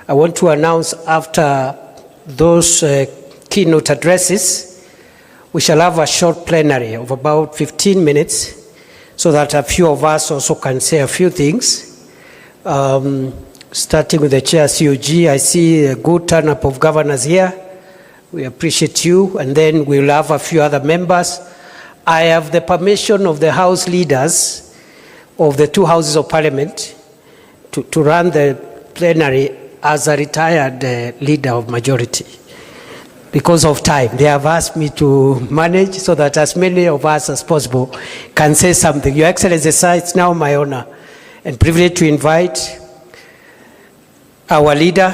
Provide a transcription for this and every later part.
I want to announce after those keynote addresses, we shall have a short plenary of about 15 minutes so that a few of us also can say a few things. Starting with the chair, COG, I see a good turn-up of governors here. We appreciate you, and then we'll have a few other members. I have the permission of the House leaders of the two houses of Parliament to run the plenary as a retired leader of majority. Because of time, they have asked me to manage so that as many of us as possible can say something. Your Excellency, sir, it's now my honor and privilege to invite our leader,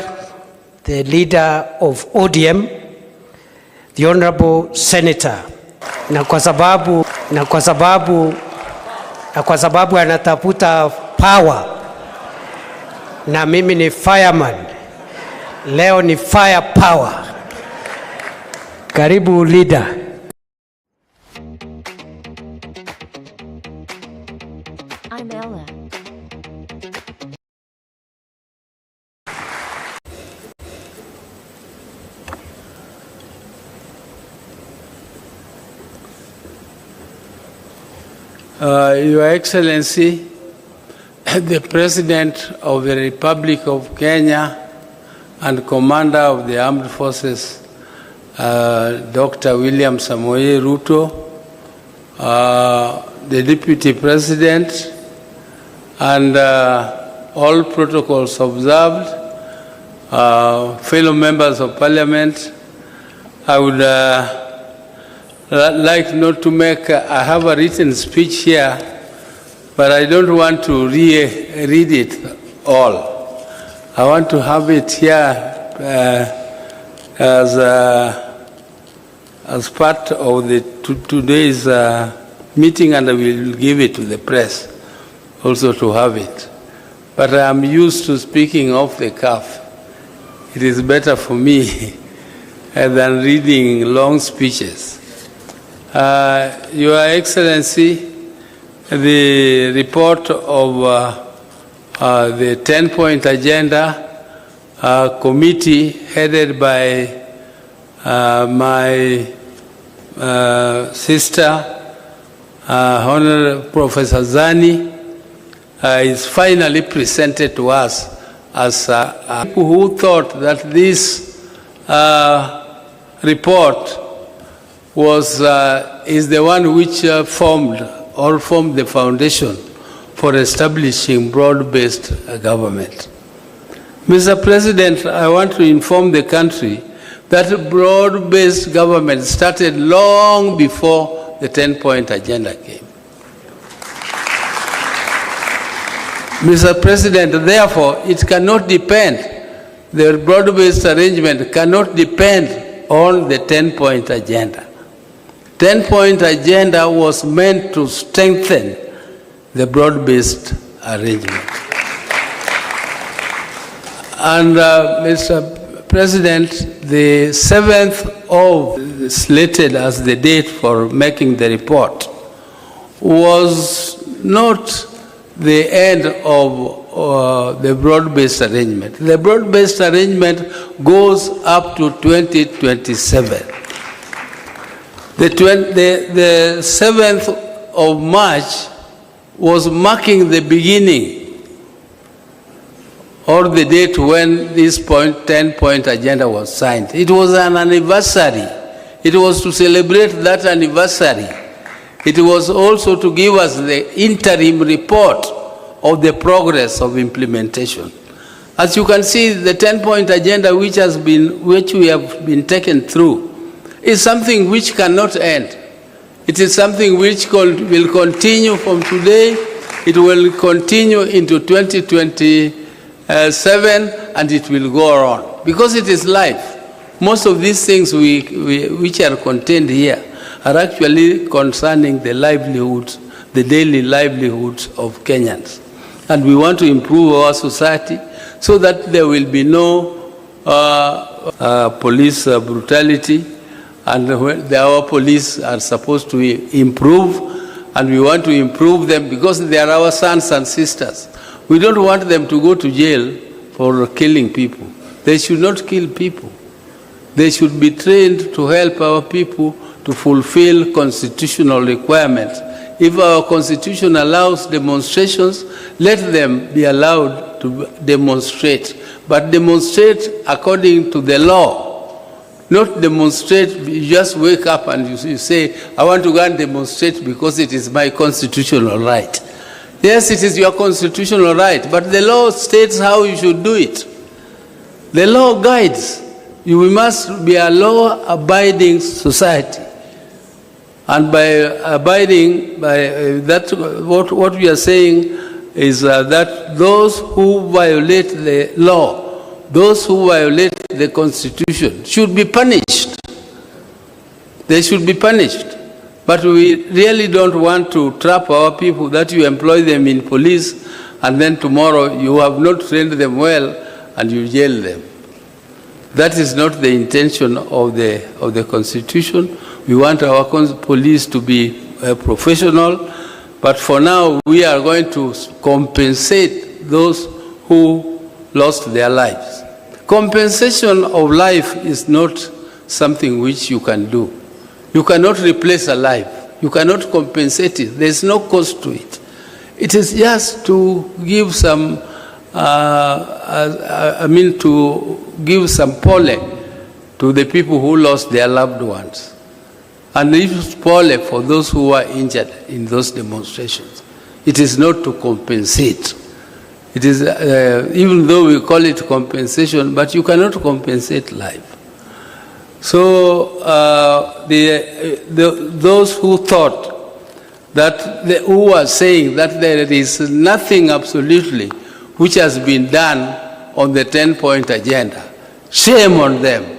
the leader of ODM, the Honorable Senator. Na kwa sababu anatafuta power, na mimi ni fireman, leo ni fire power. Karibu leader. I'm Ella. Your Excellency, the President of the Republic of Kenya and Commander of the Armed Forces, Dr. William Samoei Ruto, the Deputy President, and all protocols observed, fellow members of Parliament, I would like not to make, I have a written speech here, but I don't want to read it all. I want to have it here as part of the today's meeting, and I will give it to the press also to have it. But I am used to speaking off the cuff. It is better for me than reading long speeches. Your Excellency, the report of the 10-point agenda committee headed by my sister, Honorable Professor Zani, is finally presented to us as people who thought that this report is the one which formed the foundation for establishing broad-based government. Mr. President, I want to inform the country that broad-based government started long before the 10-point agenda came. Mr. President, therefore, it cannot depend, the broad-based arrangement cannot depend on the 10-point agenda. 10-point agenda was meant to strengthen the broad-based arrangement. And Mr. President, the 7th of slated as the date for making the report was not the end of the broad-based arrangement. The broad-based arrangement goes up to 2027. The 7th of March was marking the beginning or the date when this 10-point agenda was signed. It was an anniversary. It was to celebrate that anniversary. It was also to give us the interim report of the progress of implementation. As you can see, the 10-point agenda which we have been taken through is something which cannot end. It is something which will continue from today. It will continue into 2027, and it will go on. Because it is life. Most of these things which are contained here are actually concerning the livelihoods, the daily livelihoods of Kenyans. And we want to improve our society so that there will be no police brutality, and our police are supposed to improve, and we want to improve them because they are our sons and sisters. We don't want them to go to jail for killing people. They should not kill people. They should be trained to help our people to fulfill constitutional requirements. If our constitution allows demonstrations, let them be allowed to demonstrate, but demonstrate according to the law. Not demonstrate, you just wake up and you say, I want to go and demonstrate because it is my constitutional right. Yes, it is your constitutional right, but the law states how you should do it. The law guides. We must be a law-abiding society. And by abiding by that, what we are saying is that those who violate the law, those who violate the Constitution should be punished. They should be punished. But we really don't want to trap our people that you employ them in police and then tomorrow you have not trained them well and you jail them. That is not the intention of the Constitution. We want our police to be professional, but for now we are going to compensate those who lost their lives. Compensation of life is not something which you can do. You cannot replace a life. You cannot compensate it. There is no cost to it. It is just to give some, to give some pole to the people who lost their loved ones. And leave pole for those who were injured in those demonstrations. It is not to compensate. It is, even though we call it compensation, but you cannot compensate life. So those who thought that, who are saying that there is nothing absolutely which has been done on the 10-point agenda, shame on them.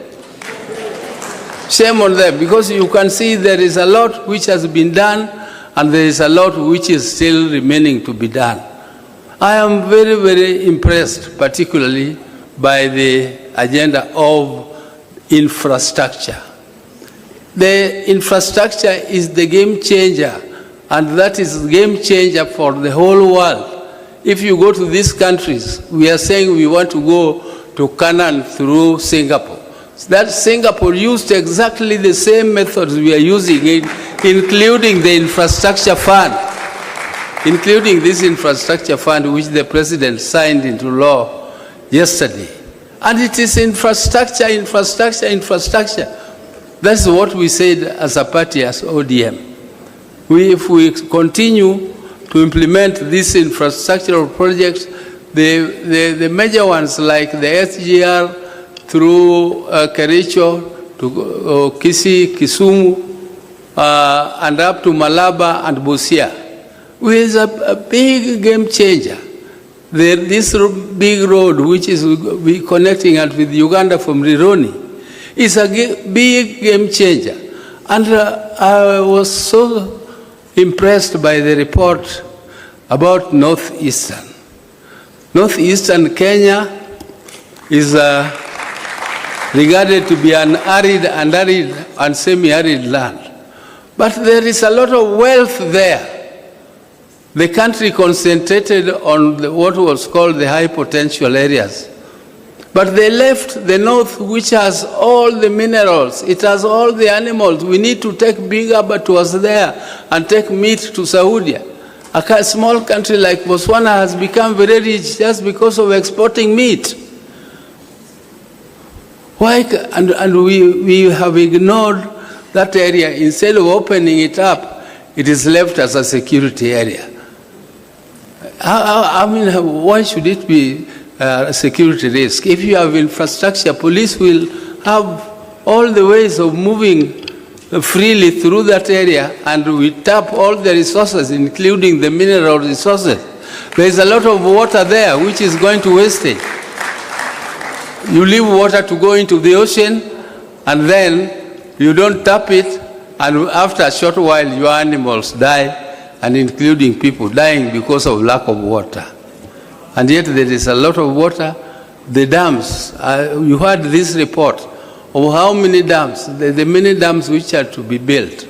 Shame on them, because you can see there is a lot which has been done and there is a lot which is still remaining to be done. I am very, very impressed, particularly by the agenda of infrastructure. The infrastructure is the game changer, and that is the game changer for the whole world. If you go to these countries, we are saying we want to go to Canaan through Singapore. That Singapore used exactly the same methods we are using, including the infrastructure fund, including this infrastructure fund which the president signed into law yesterday. And it is infrastructure, infrastructure, infrastructure. That's what we said as a party, as ODM. If we continue to implement these infrastructural projects, the major ones like the SGR, through Kericho to Kisii, Kisumu, and up to Malaba and Busia, which is a big game changer. This big road, which is connecting us with Uganda from Rironi, is a big game changer. And I was so impressed by the report about Northeastern. Northeastern Kenya is regarded to be an arid and semi-arid land. But there is a lot of wealth there. The country concentrated on what was called the high potential areas. But they left the north, which has all the minerals. It has all the animals. We need to take big abattoirs there and take meat to Saudi. A small country like Botswana has become very rich just because of exporting meat. Why? And we have ignored that area. Instead of opening it up, it is left as a security area. I mean, why should it be a security risk? If you have infrastructure, police will have all the ways of moving freely through that area, and we tap all the resources, including the mineral resources. There is a lot of water there which is going to wastage. You leave water to go into the ocean, and then you don't tap it, and after a short while your animals die, and including people dying because of lack of water. And yet there is a lot of water. The dams, you heard this report of how many dams, the many dams which are to be built.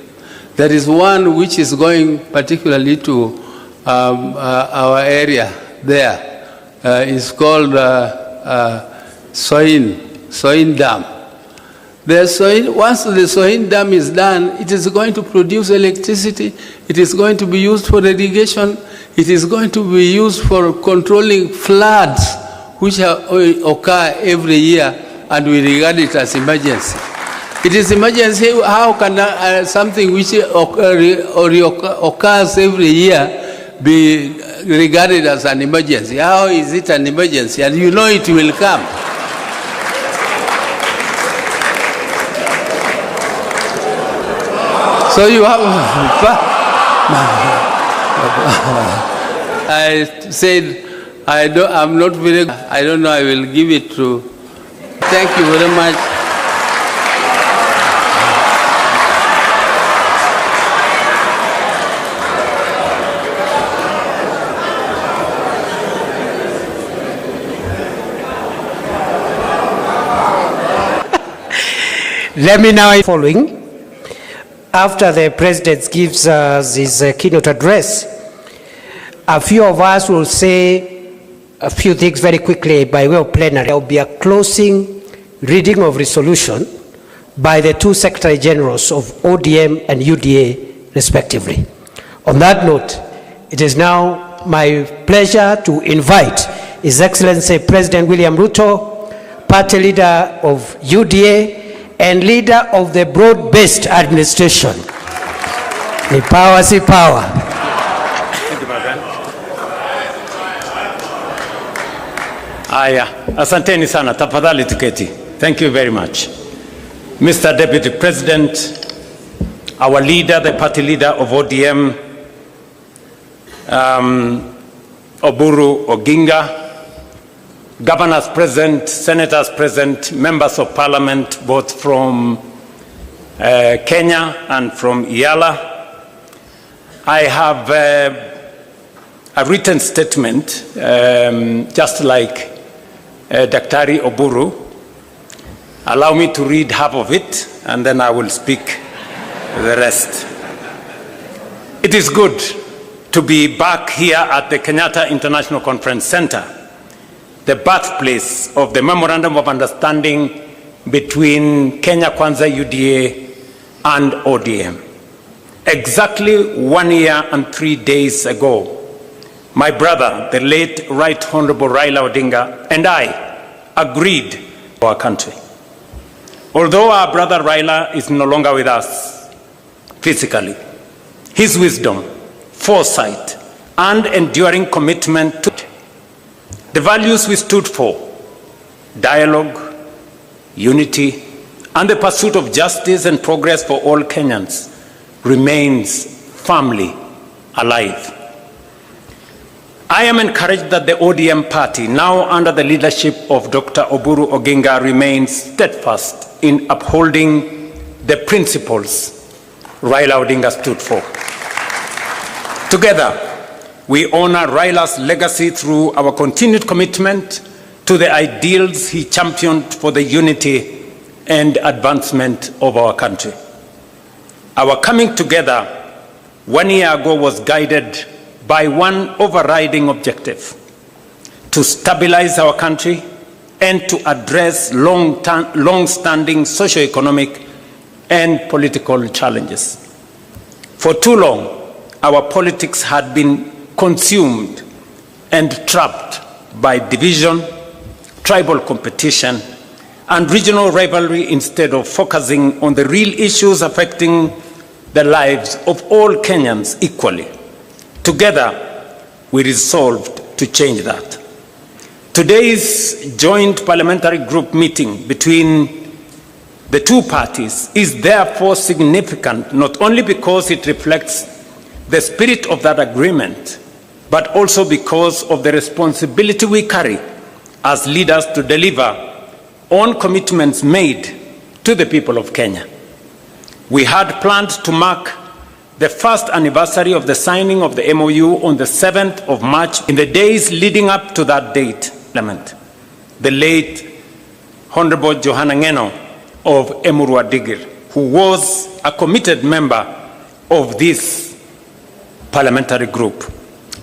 There is one which is going particularly to our area there. It's called Soin Dam. Once the Soin Dam is done, it is going to produce electricity, it is going to be used for irrigation, it is going to be used for controlling floods which occur every year, and we regard it as emergency. It is emergency. How can something which occurs every year be regarded as an emergency? How is it an emergency? And you know it will come. So you have. I said, I'm not very. I don't know. I will give it to. Thank you very much. Let me now following. After the president gives us his keynote address, a few of us will say a few things very quickly by way of plenary. There will be a closing reading of resolution by the two Secretary Generals of ODM and UDA, respectively. On that note, it is now my pleasure to invite His Excellency President William Ruto, party leader of UDA, and leader of the broad-based administration. Ni power, si power. Thank you, my friend. Aya, asanteni sana, tafadhali tuketi. Thank you very much. Mr. Deputy President, our leader, the party leader of ODM, Oburu Oginga, governors present, senators present, members of parliament, both from Kenya and from Yala. I have a written statement, just like Daktari Oburu. Allow me to read half of it, and then I will speak the rest. It is good to be back here at the Kenyatta International Conference Center, the birthplace of the Memorandum of Understanding between Kenya Kwanza UDA and ODM. Exactly 1 year and 3 days ago, my brother, the late Right Honorable Raila Odinga, and I agreed for our country. Although our brother Raila is no longer with us physically, his wisdom, foresight, and enduring commitment to the values we stood for, dialogue, unity, and the pursuit of justice and progress for all Kenyans, remains firmly alive. I am encouraged that the ODM party, now under the leadership of Dr. Oburu Oginga, remains steadfast in upholding the principles Raila Odinga stood for. Together, we honor Raila's legacy through our continued commitment to the ideals he championed for the unity and advancement of our country. Our coming together 1 year ago was guided by one overriding objective: to stabilize our country and to address long-standing socio-economic and political challenges. For too long, our politics had been consumed and trapped by division, tribal competition, and regional rivalry instead of focusing on the real issues affecting the lives of all Kenyans equally. Together, we resolved to change that. Today's joint parliamentary group meeting between the two parties is therefore significant, not only because it reflects the spirit of that agreement, but also because of the responsibility we carry as leaders to deliver on commitments made to the people of Kenya. We had planned to mark the first anniversary of the signing of the MOU on the 7th of March. In the days leading up to that date, the late Honorable Johanna Ngeno of Emuru Adigir, who was a committed member of this parliamentary group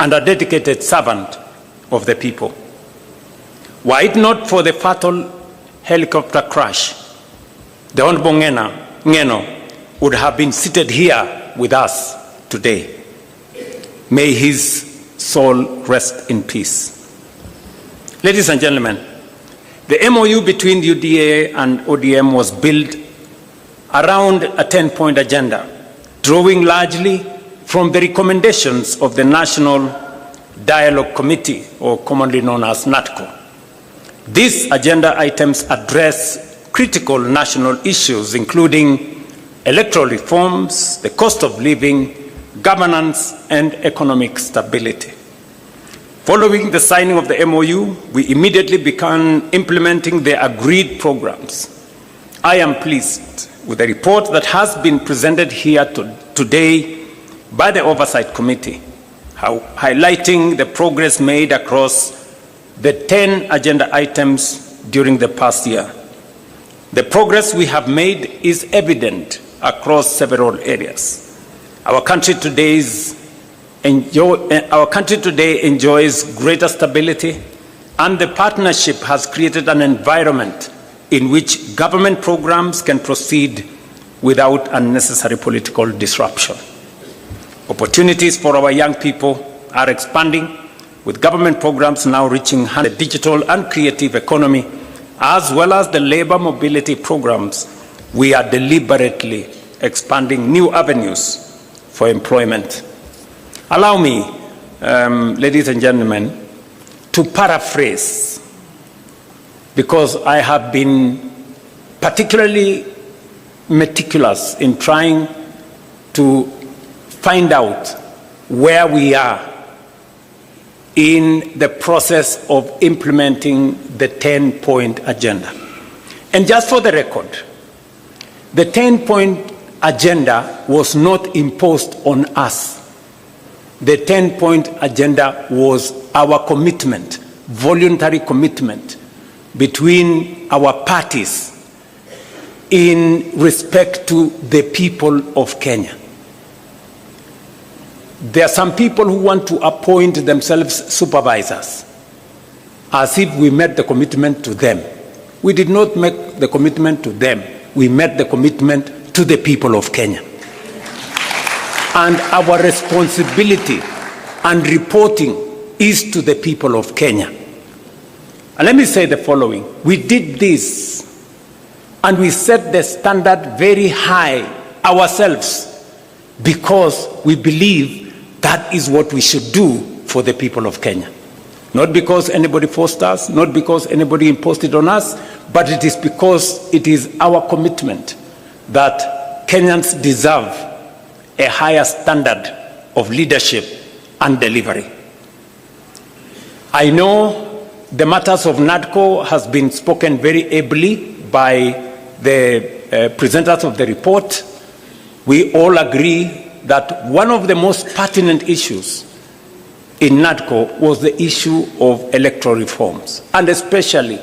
and a dedicated servant of the people. Were it not for the fatal helicopter crash, the Honorable Ngeno would have been seated here with us today. May his soul rest in peace. Ladies and gentlemen, the MOU between UDA and ODM was built around a 10-point agenda, drawing largely from the recommendations of the National Dialogue Committee, or commonly known as NADCO. These agenda items address critical national issues, including electoral reforms, the cost of living, governance, and economic stability. Following the signing of the MOU, we immediately began implementing the agreed programs. I am pleased with the report that has been presented here today by the Oversight Committee, highlighting the progress made across the 10 agenda items during the past year. The progress we have made is evident across several areas. Our country today enjoys greater stability, and the partnership has created an environment in which government programs can proceed without unnecessary political disruption. Opportunities for our young people are expanding, with government programs now reaching the digital and creative economy, as well as the labor mobility programs. We are deliberately expanding new avenues for employment. Allow me, ladies and gentlemen, to paraphrase, because I have been particularly meticulous in trying to find out where we are in the process of implementing the 10-point agenda. And just for the record, the 10-point agenda was not imposed on us. The 10-point agenda was our commitment, voluntary commitment between our parties in respect to the people of Kenya. There are some people who want to appoint themselves supervisors, as if we met the commitment to them. We did not make the commitment to them. We met the commitment to the people of Kenya. And our responsibility and reporting is to the people of Kenya. And let me say the following. We did this, and we set the standard very high ourselves, because we believe that is what we should do for the people of Kenya. Not because anybody forced us, not because anybody imposed it on us, but it is because it is our commitment that Kenyans deserve a higher standard of leadership and delivery. I know the matters of NADCO has been spoken very ably by the presenters of the report. We all agree that one of the most pertinent issues in NADCO was the issue of electoral reforms, and especially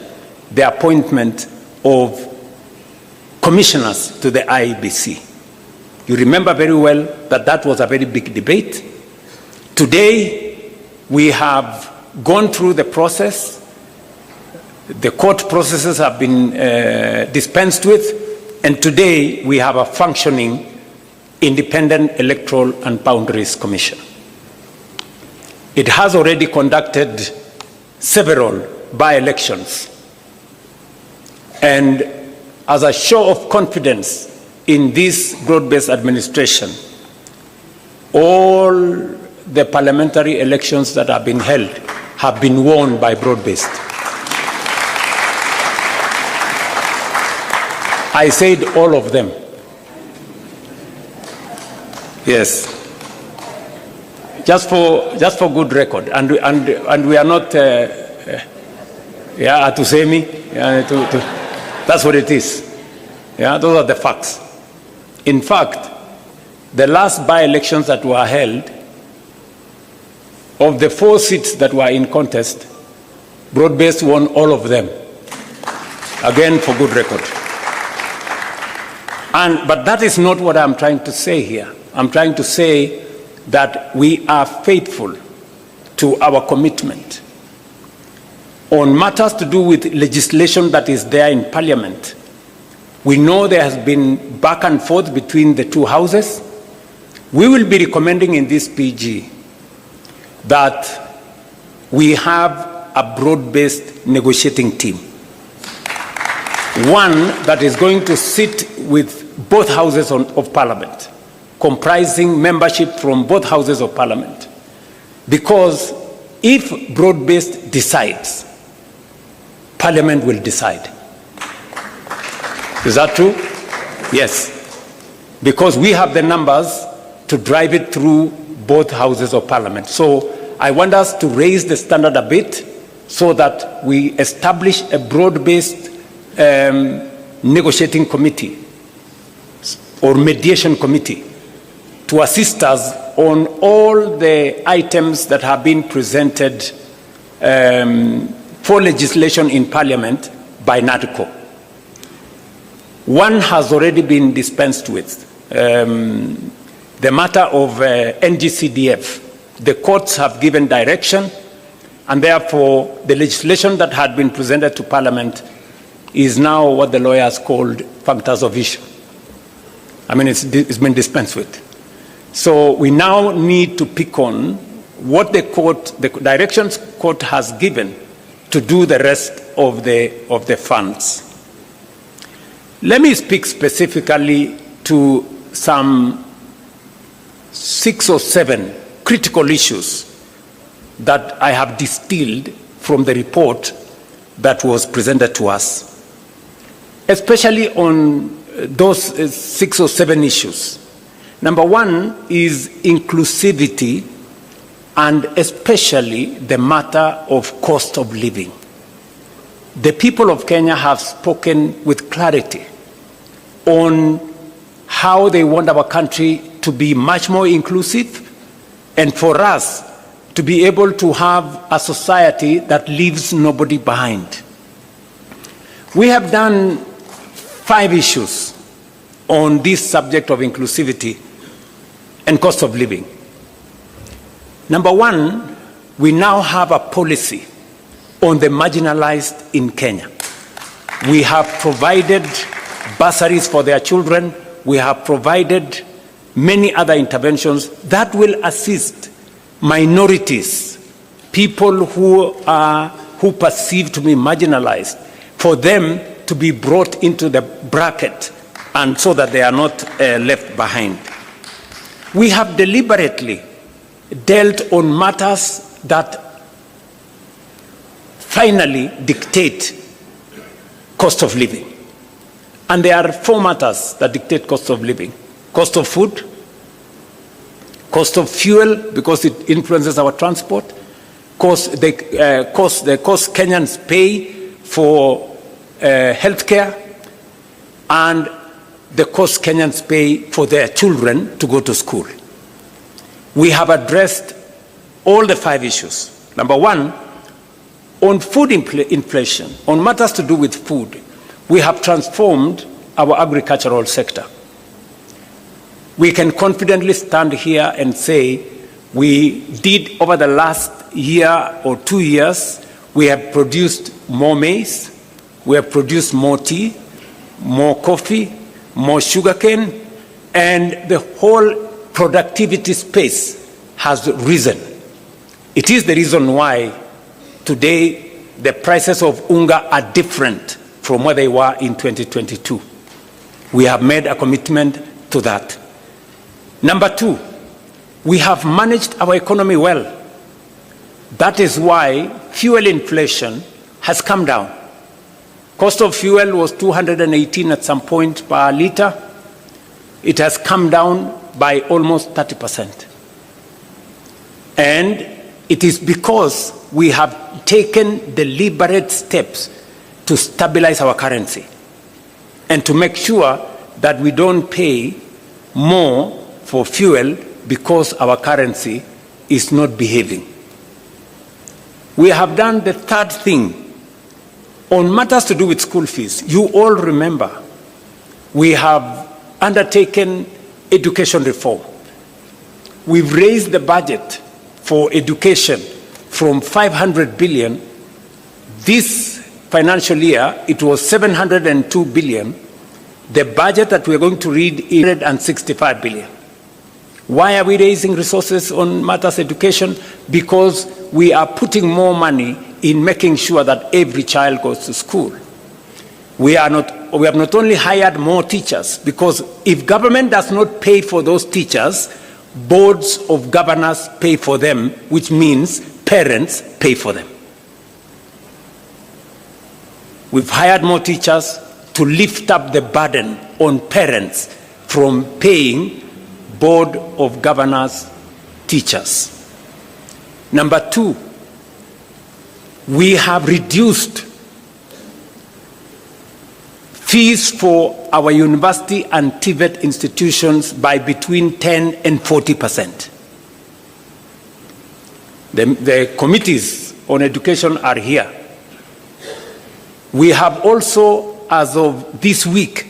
the appointment of commissioners to the IEBC. You remember very well that that was a very big debate. Today, we have gone through the process. The court processes have been dispensed with, and today we have a functioning Independent Electoral and Boundaries Commission. It has already conducted several by-elections, and as a show of confidence in this broad-based administration, all the parliamentary elections that have been held have been won by broad-based. I said all of them. Yes. Just for good record, and we are not Atusemi. That's what it is. Yeah, those are the facts. In fact, the last by-elections that were held, of the 4 seats that were in contest, broad-based won all of them. Again, for good record. But that is not what I'm trying to say here. I'm trying to say that we are faithful to our commitment On matters to do with legislation that is there in Parliament, we know there has been back and forth between the two houses. We will be recommending in this PG that we have a broad-based negotiating team. One that is going to sit with both houses of Parliament, comprising membership from both houses of Parliament. Because if broad-based decides, Parliament will decide. Is that true? Yes. Because we have the numbers to drive it through both houses of Parliament. So I want us to raise the standard a bit so that we establish a broad-based negotiating committee or mediation committee to assist us on all the items that have been presented for legislation in Parliament by NADCO. One has already been dispensed with. The matter of NGCDF. The courts have given direction, and therefore the legislation that had been presented to Parliament is now what the lawyers called functors of issue. I mean, it's been dispensed with. So we now need to pick on what the directions court has given to do the rest of the funds. Let me speak specifically to some 6 or 7 critical issues that I have distilled from the report that was presented to us, especially on those 6 or 7 issues. Number one is inclusivity, and especially the matter of cost of living. The people of Kenya have spoken with clarity on how they want our country to be much more inclusive, and for us to be able to have a society that leaves nobody behind. We have done 5 issues on this subject of inclusivity and cost of living. Number one, we now have a policy on the marginalized in Kenya. We have provided bursaries for their children. We have provided many other interventions that will assist minorities, people who are perceived to be marginalized, for them to be brought into the bracket and so that they are not left behind. We have deliberately dealt on matters that finally dictate cost of living. And there are 4 matters that dictate cost of living: cost of food, cost of fuel, because it influences our transport, the cost Kenyans pay for healthcare, and the cost Kenyans pay for their children to go to school. We have addressed all the 5 issues. Number one, on food inflation, on matters to do with food, we have transformed our agricultural sector. We can confidently stand here and say we did, over the last year or 2 years, we have produced more maize, we have produced more tea, more coffee, more sugarcane, and the whole productivity space has risen. It is the reason why today the prices of unga are different from where they were in 2022. We have made a commitment to that. Number 2, we have managed our economy well. That is why fuel inflation has come down. Cost of fuel was 218 at some point per liter. It has come down by almost 30%. And it is because we have taken deliberate steps to stabilize our currency and to make sure that we don't pay more for fuel because our currency is not behaving. We have done the third thing on matters to do with school fees. You all remember we have undertaken education reform. We've raised the budget for education from 500 billion This financial year, it was 702 billion. The budget that we're going to read is 165 billion. Why are we raising resources on matters education? Because we are putting more money in making sure that every child goes to school. We have not only hired more teachers, because if government does not pay for those teachers, boards of governors pay for them, which means parents pay for them. We've hired more teachers to lift up the burden on parents from paying board of governors teachers. Number two, we have reduced fees for our university and TVET institutions by between 10 and 40%. The committees on education are here. We have also, as of this week,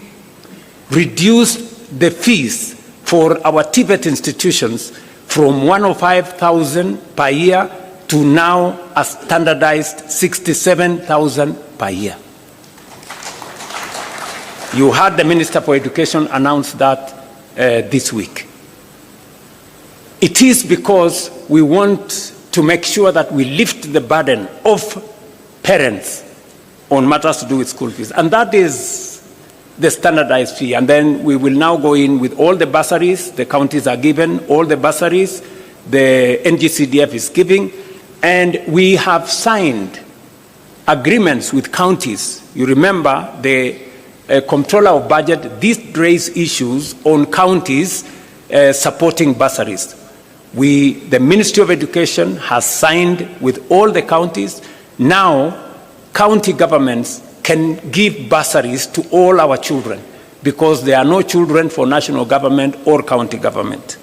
reduced the fees for our TVET institutions from 105,000 per year to now a standardized 67,000 per year. You heard the Minister for Education announce that this week. It is because we want to make sure that we lift the burden of parents on matters to do with school fees. And that is the standardized fee. And then we will now go in with all the bursaries. The counties are given all the bursaries. The NGCDF is giving. And we have signed agreements with counties. You remember the Comptroller of Budget did raise issues on counties supporting bursaries. The Ministry of Education has signed with all the counties. Now, county governments can give bursaries to all our children because there are no children for national government or county government.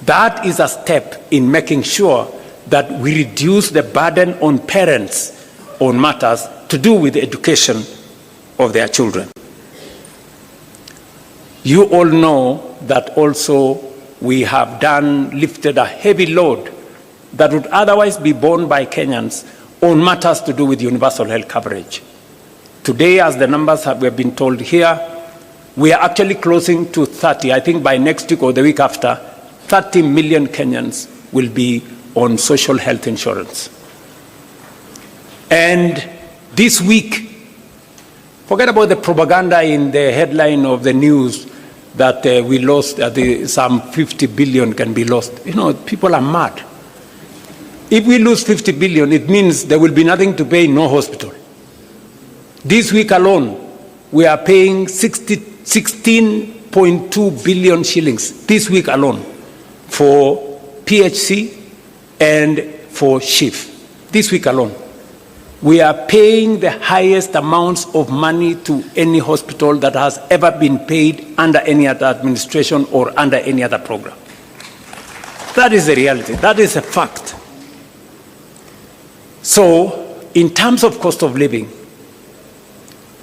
That is a step in making sure that we reduce the burden on parents on matters to do with the education of their children. You all know that also we have lifted a heavy load that would otherwise be borne by Kenyans on matters to do with universal health coverage. Today, as the numbers we have been told here, we are actually closing to 30. I think by next week or the week after, 30 million Kenyans will be on social health insurance. And this week, forget about the propaganda in the headline of the news that we lost, some 50 billion can be lost. You know, people are mad. If we lose 50 billion, it means there will be nothing to pay in no hospital. This week alone, we are paying 16.2 billion shillings, this week alone, for PHC and for SHIF. This week alone. We are paying the highest amounts of money to any hospital that has ever been paid under any other administration or under any other program. That is the reality. That is a fact. So, in terms of cost of living,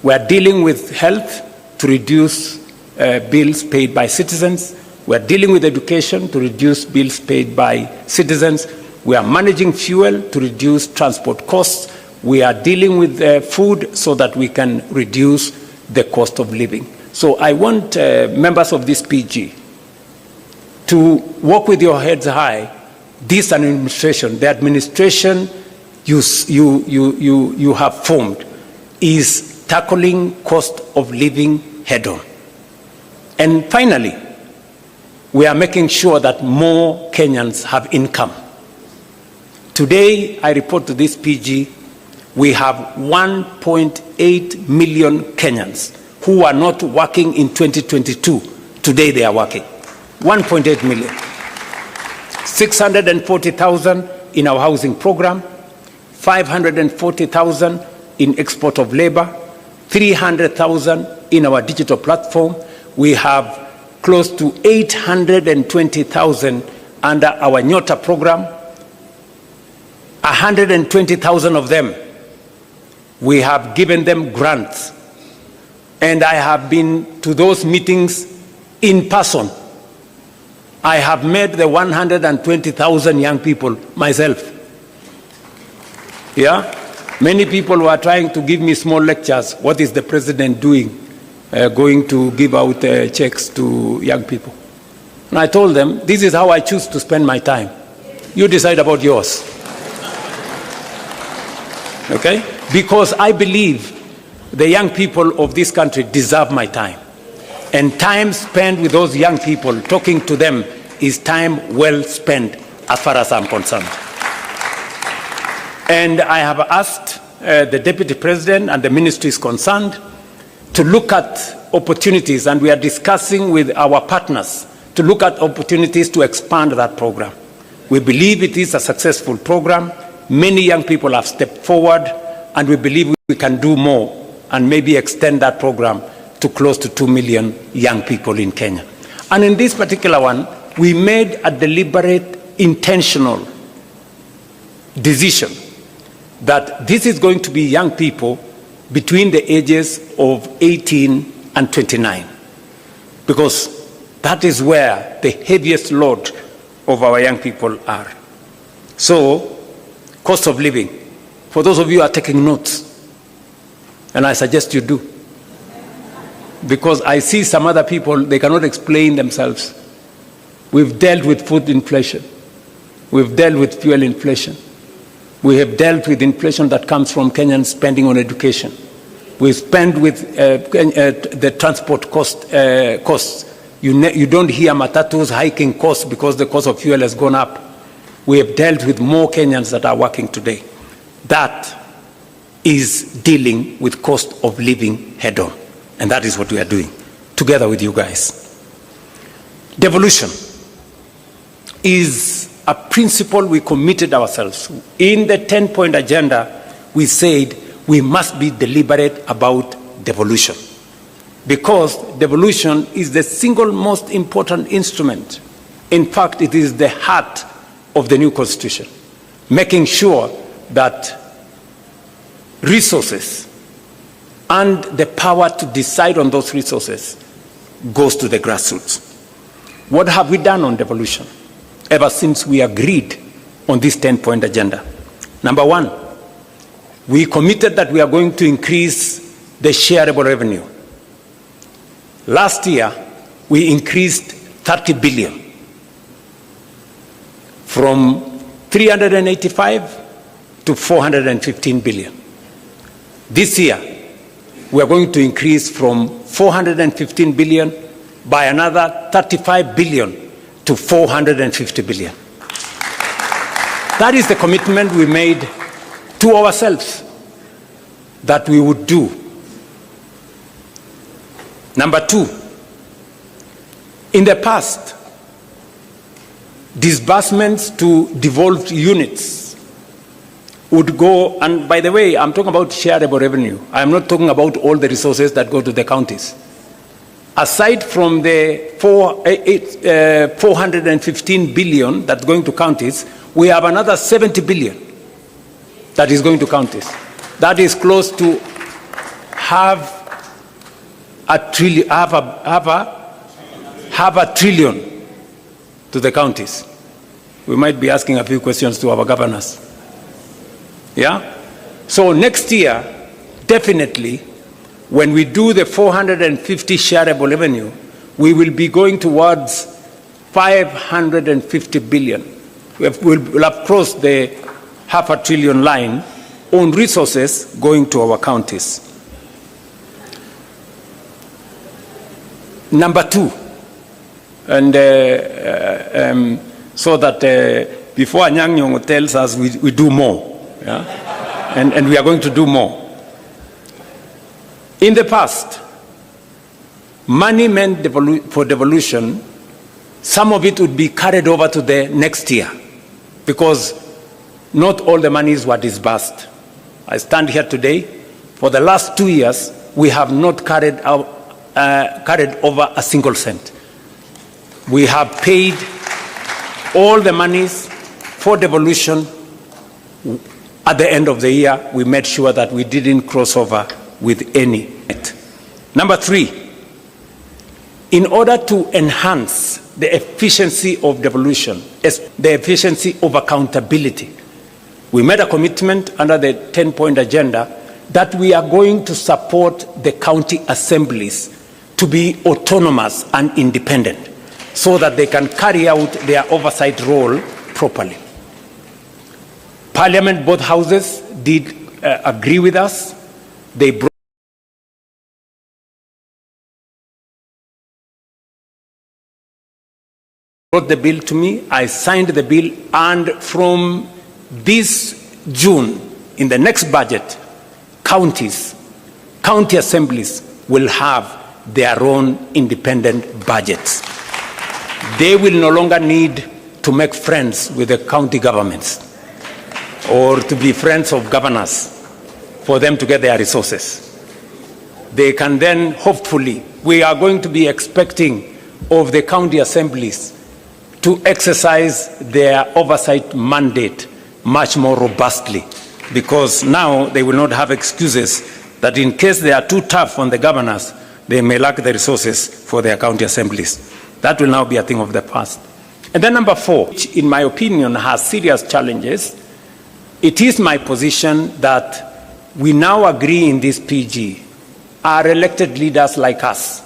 we are dealing with health to reduce bills paid by citizens. We are dealing with education to reduce bills paid by citizens. We are managing fuel to reduce transport costs. We are dealing with food so that we can reduce the cost of living. So I want members of this PG to walk with your heads high. This administration, the administration you have formed, is tackling cost of living head on. And finally, we are making sure that more Kenyans have income. Today, I report to this PG, we have 1.8 million Kenyans who are not working in 2022. Today they are working. 1.8 million. 640,000 in our housing program, 540,000 in export of labor, 300,000 in our digital platform. We have close to 820,000 under our Nyota program. 120,000 of them, we have given them grants. And I have been to those meetings in person. I have met the 120,000 young people myself. Yeah? Many people were trying to give me small lectures. What is the president doing? Going to give out checks to young people. And I told them, this is how I choose to spend my time. You decide about yours. Okay? Because I believe the young people of this country deserve my time. And time spent with those young people, talking to them, is time well spent as far as I'm concerned. And I have asked the Deputy President and the ministries concerned to look at opportunities, and we are discussing with our partners to look at opportunities to expand that program. We believe it is a successful program. Many young people have stepped forward, and we believe we can do more and maybe extend that program to close to 2 million young people in Kenya. And in this particular one, we made a deliberate, intentional decision that this is going to be young people between the ages of 18 and 29, because that is where the heaviest load of our young people are. So, cost of living, for those of you who are taking notes, and I suggest you do, because I see some other people, they cannot explain themselves. We've dealt with food inflation. We've dealt with fuel inflation. We have dealt with inflation that comes from Kenyans spending on education. We spend with the transport costs. You don't hear matatus hiking costs because the cost of fuel has gone up. We have dealt with more Kenyans that are working today. That is dealing with cost of living head on. And that is what we are doing, together with you guys. Devolution is a principle we committed ourselves. In the 10-point agenda, we said we must be deliberate about devolution, because devolution is the single most important instrument. In fact, it is the heart of the new constitution, making sure that resources and the power to decide on those resources goes to the grassroots. What have we done on devolution ever since we agreed on this 10-point agenda? Number one, we committed that we are going to increase the shareable revenue. Last year, we increased 30 billion from 385 to 415 billion. This year, we are going to increase from 415 billion by another 35 billion to 450 billion. That is the commitment we made to ourselves that we would do. Number two, in the past, disbursements to devolved units would go, and by the way, I'm talking about shareable revenue. I'm not talking about all the resources that go to the counties. Aside from the 415 billion that's going to counties, we have another 70 billion that is going to counties. That is close to half a trillion to the counties. We might be asking a few questions to our governors. Yeah? So next year, definitely, when we do the 450 shareable revenue, we will be going towards 550 billion. We'll have crossed the $500 billion line on resources going to our counties. Number two, and so that before Anyang' Nyong'o tells us we do more, yeah? and we are going to do more. In the past, money meant for devolution, some of it would be carried over to the next year because not all the monies were disbursed. I stand here today. For the last 2 years, we have not carried over a single cent. We have paid all the monies for devolution. At the end of the year, we made sure that we didn't cross over with any. Number three, in order to enhance the efficiency of devolution, the efficiency of accountability, We made a commitment under the 10-point agenda that we are going to support the county assemblies to be autonomous and independent so that they can carry out their oversight role properly. Parliament, both houses did agree with us. They brought the bill to me, I signed the bill, and from this June, in the next budget, county assemblies will have their own independent budgets. They will no longer need to make friends with the county governments or to be friends of governors for them to get their resources. They can then, hopefully, we are going to be expecting of the county assemblies to exercise their oversight mandate much more robustly, because now they will not have excuses that in case they are too tough on the governors, they may lack the resources for their county assemblies. That will now be a thing of the past. And then number 4, which in my opinion has serious challenges, it is my position that we now agree in this PG are elected leaders like us.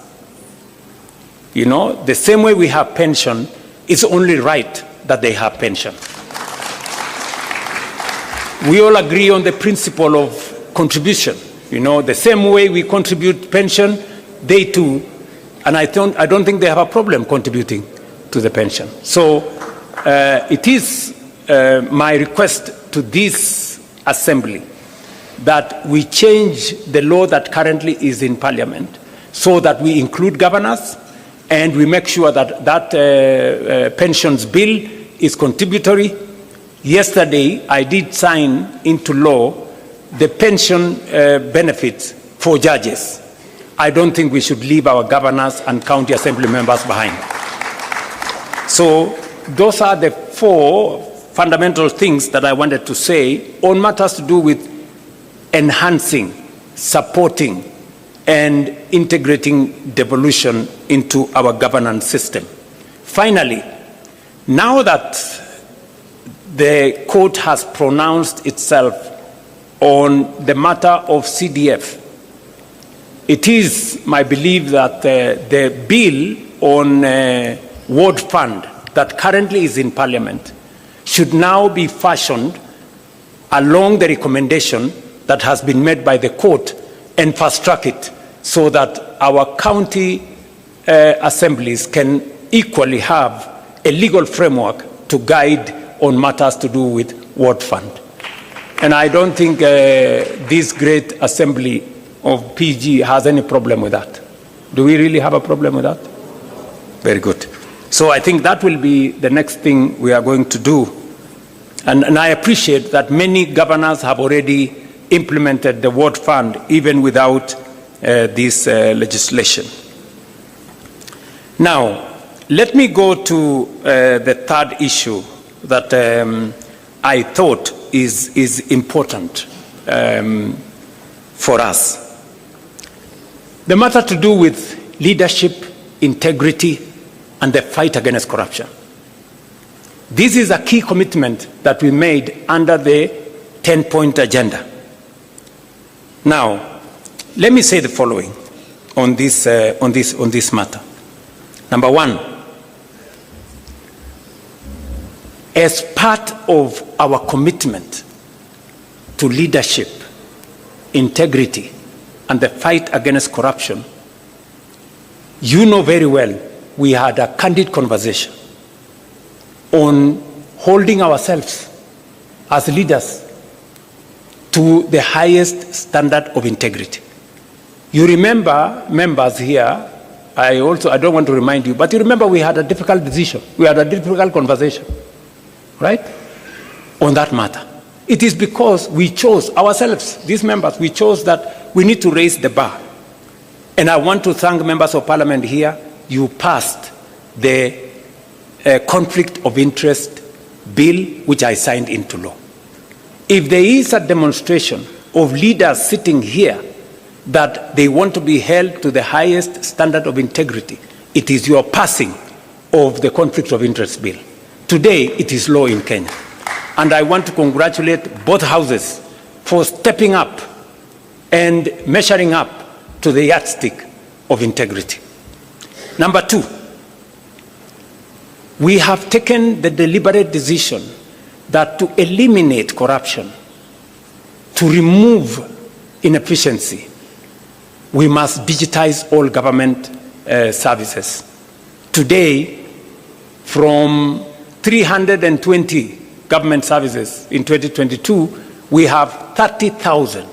You know, the same way we have pension, it's only right that they have pension. We all agree on the principle of contribution. You know, the same way we contribute pension, they too, and I don't think they have a problem contributing to the pension. So it is my request to this assembly that we change the law that currently is in Parliament so that we include governors and we make sure that that pensions bill is contributory. Yesterday, I did sign into law the pension benefits for judges. I don't think we should leave our governors and county assembly members behind. So those are the 4 fundamental things that I wanted to say on matters to do with enhancing, supporting, and integrating devolution into our governance system. Finally, now that the court has pronounced itself on the matter of CDF, it is my belief that the bill on ward fund that currently is in Parliament should now be fashioned along the recommendation that has been made by the court and fast track it so that our county assemblies can equally have a legal framework to guide on matters to do with ward fund. And I don't think this great assembly of PG has any problem with that. Do we really have a problem with that? Very good. So I think that will be the next thing we are going to do. And I appreciate that many governors have already implemented the ward fund even without this legislation. Now, let me go to the third issue that I thought is important for us. The matter to do with leadership, integrity, and the fight against corruption. This is a key commitment that we made under the 10-point agenda. Now, let me say the following on this matter. Number 1, as part of our commitment to leadership, integrity, and the fight against corruption, you know very well we had a candid conversation on holding ourselves as leaders to the highest standard of integrity. You remember, members here, I don't want to remind you, but you remember we had a difficult decision. We had a difficult conversation, right, on that matter. It is because we chose ourselves, these members, we chose that we need to raise the bar. And I want to thank members of Parliament here. You passed the conflict of interest bill, which I signed into law. If there is a demonstration of leaders sitting here that they want to be held to the highest standard of integrity, it is your passing of the conflict of interest bill. Today, it is law in Kenya. And I want to congratulate both houses for stepping up and measuring up to the yardstick of integrity. Number two, we have taken the deliberate decision that to eliminate corruption, to remove inefficiency, we must digitize all government services. Today, from 320 government services in 2022, we have 30,000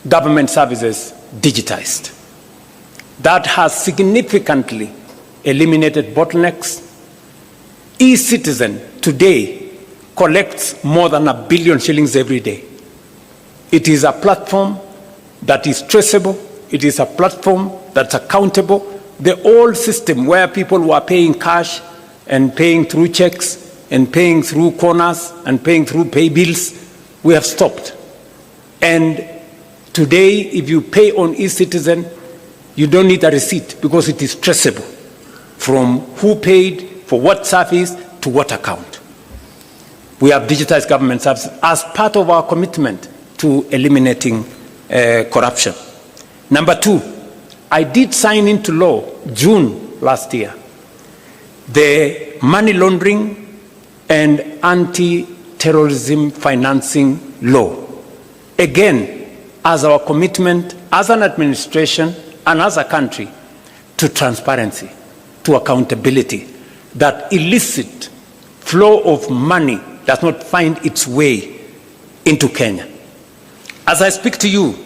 government services digitized. That has significantly eliminated bottlenecks. eCitizen today collects more than 1 billion shillings every day. It is a platform that is traceable. It is a platform that's accountable. The old system where people were paying cash and paying through checks and paying through corners and paying through pay bills, we have stopped. And today, if you pay on eCitizen, you don't need a receipt because it is traceable from who paid, for what service, to what account. We have digitized government services as part of our commitment to eliminating corruption. Number two, I did sign into law, June last year, the money laundering and anti-terrorism financing law. Again, as our commitment as an administration and as a country to transparency, to accountability, that illicit flow of money does not find its way into Kenya. As I speak to you,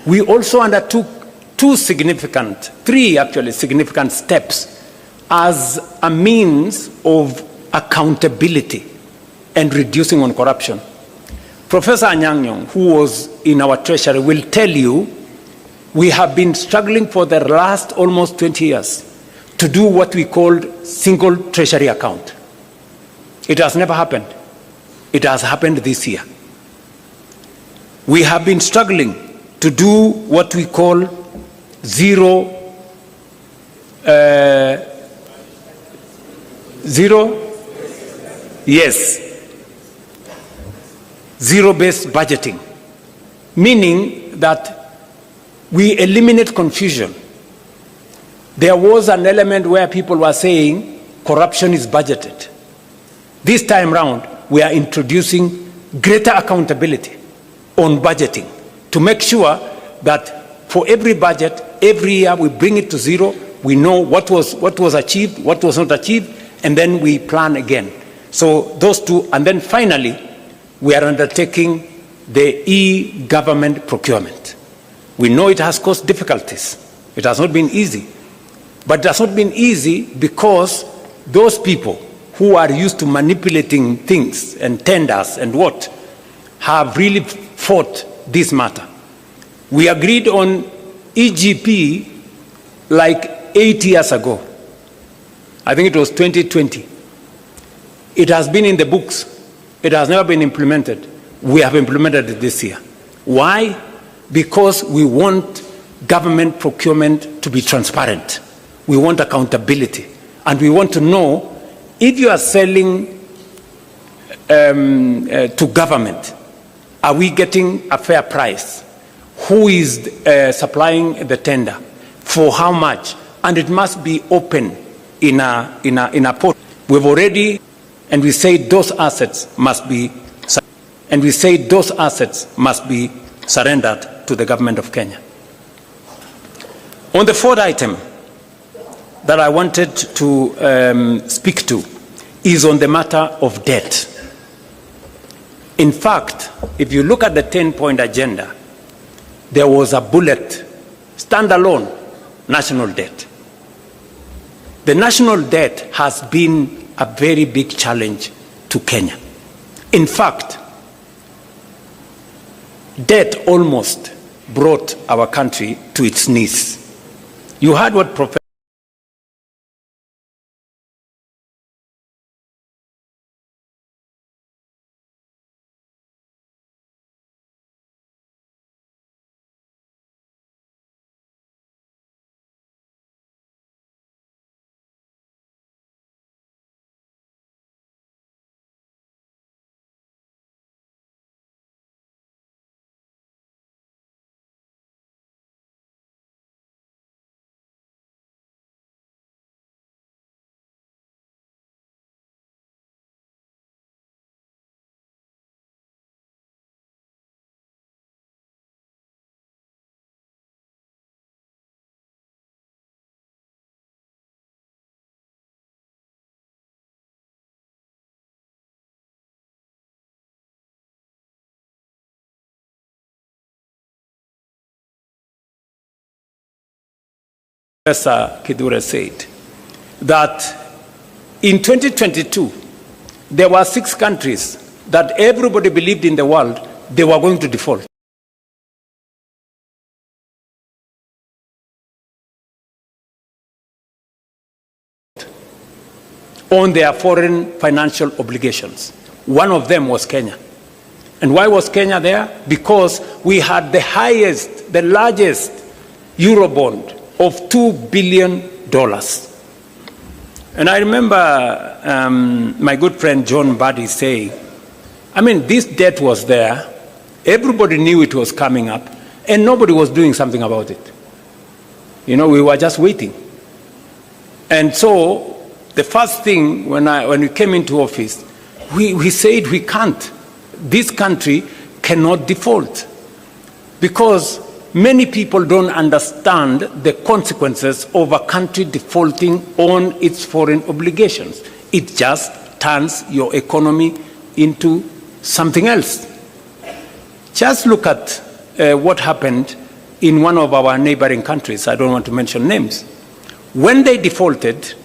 we also undertook three significant steps as a means of accountability and reducing on corruption. Professor Anyang' Nyong'o, who was in our treasury, will tell you we have been struggling for the last almost 20 years to do what we called single treasury account. It has never happened. It has happened this year. We have been struggling to do what we call zero-based budgeting, meaning that we eliminate confusion. There was an element where people were saying corruption is budgeted. This time round, we are introducing greater accountability on budgeting to make sure that for every budget, every year we bring it to zero. We know what was achieved, what was not achieved, and then we plan again. So those two, and then finally, we are undertaking the e-government procurement. We know it has caused difficulties. It has not been easy. But it has not been easy because those people who are used to manipulating things and tenders and what have really fought this matter. We agreed on EGP like 8 years ago. I think it was 2020. It has been in the books. It has never been implemented. We have implemented it this year. Why? Because we want government procurement to be transparent. We want accountability. And we want to know if you are selling to government, are we getting a fair price? Who is supplying the tender? For how much? And it must be open in a port. We've already, and we say those assets must be, surrendered to the government of Kenya. On the fourth item that I wanted to speak to is on the matter of debt. In fact, if you look at the 10-point agenda, there was a bullet, standalone, national debt. The national debt has been a very big challenge to Kenya. In fact, debt almost brought our country to its knees. You heard what Professor Professor Kidure said, that in 2022, there were 6 countries that everybody believed in the world they were going to default. On their foreign financial obligations. One of them was Kenya. And why was Kenya there? Because we had the largest Eurobond of $2 billion. And I remember my good friend John Buddy saying, this debt was there, everybody knew it was coming up, and nobody was doing something about it. We were just waiting. And so, the first thing when we came into office, we said we can't. This country cannot default. Because many people don't understand the consequences of a country defaulting on its foreign obligations. It just turns your economy into something else. Just look at what happened in one of our neighboring countries. I don't want to mention names. When they defaulted,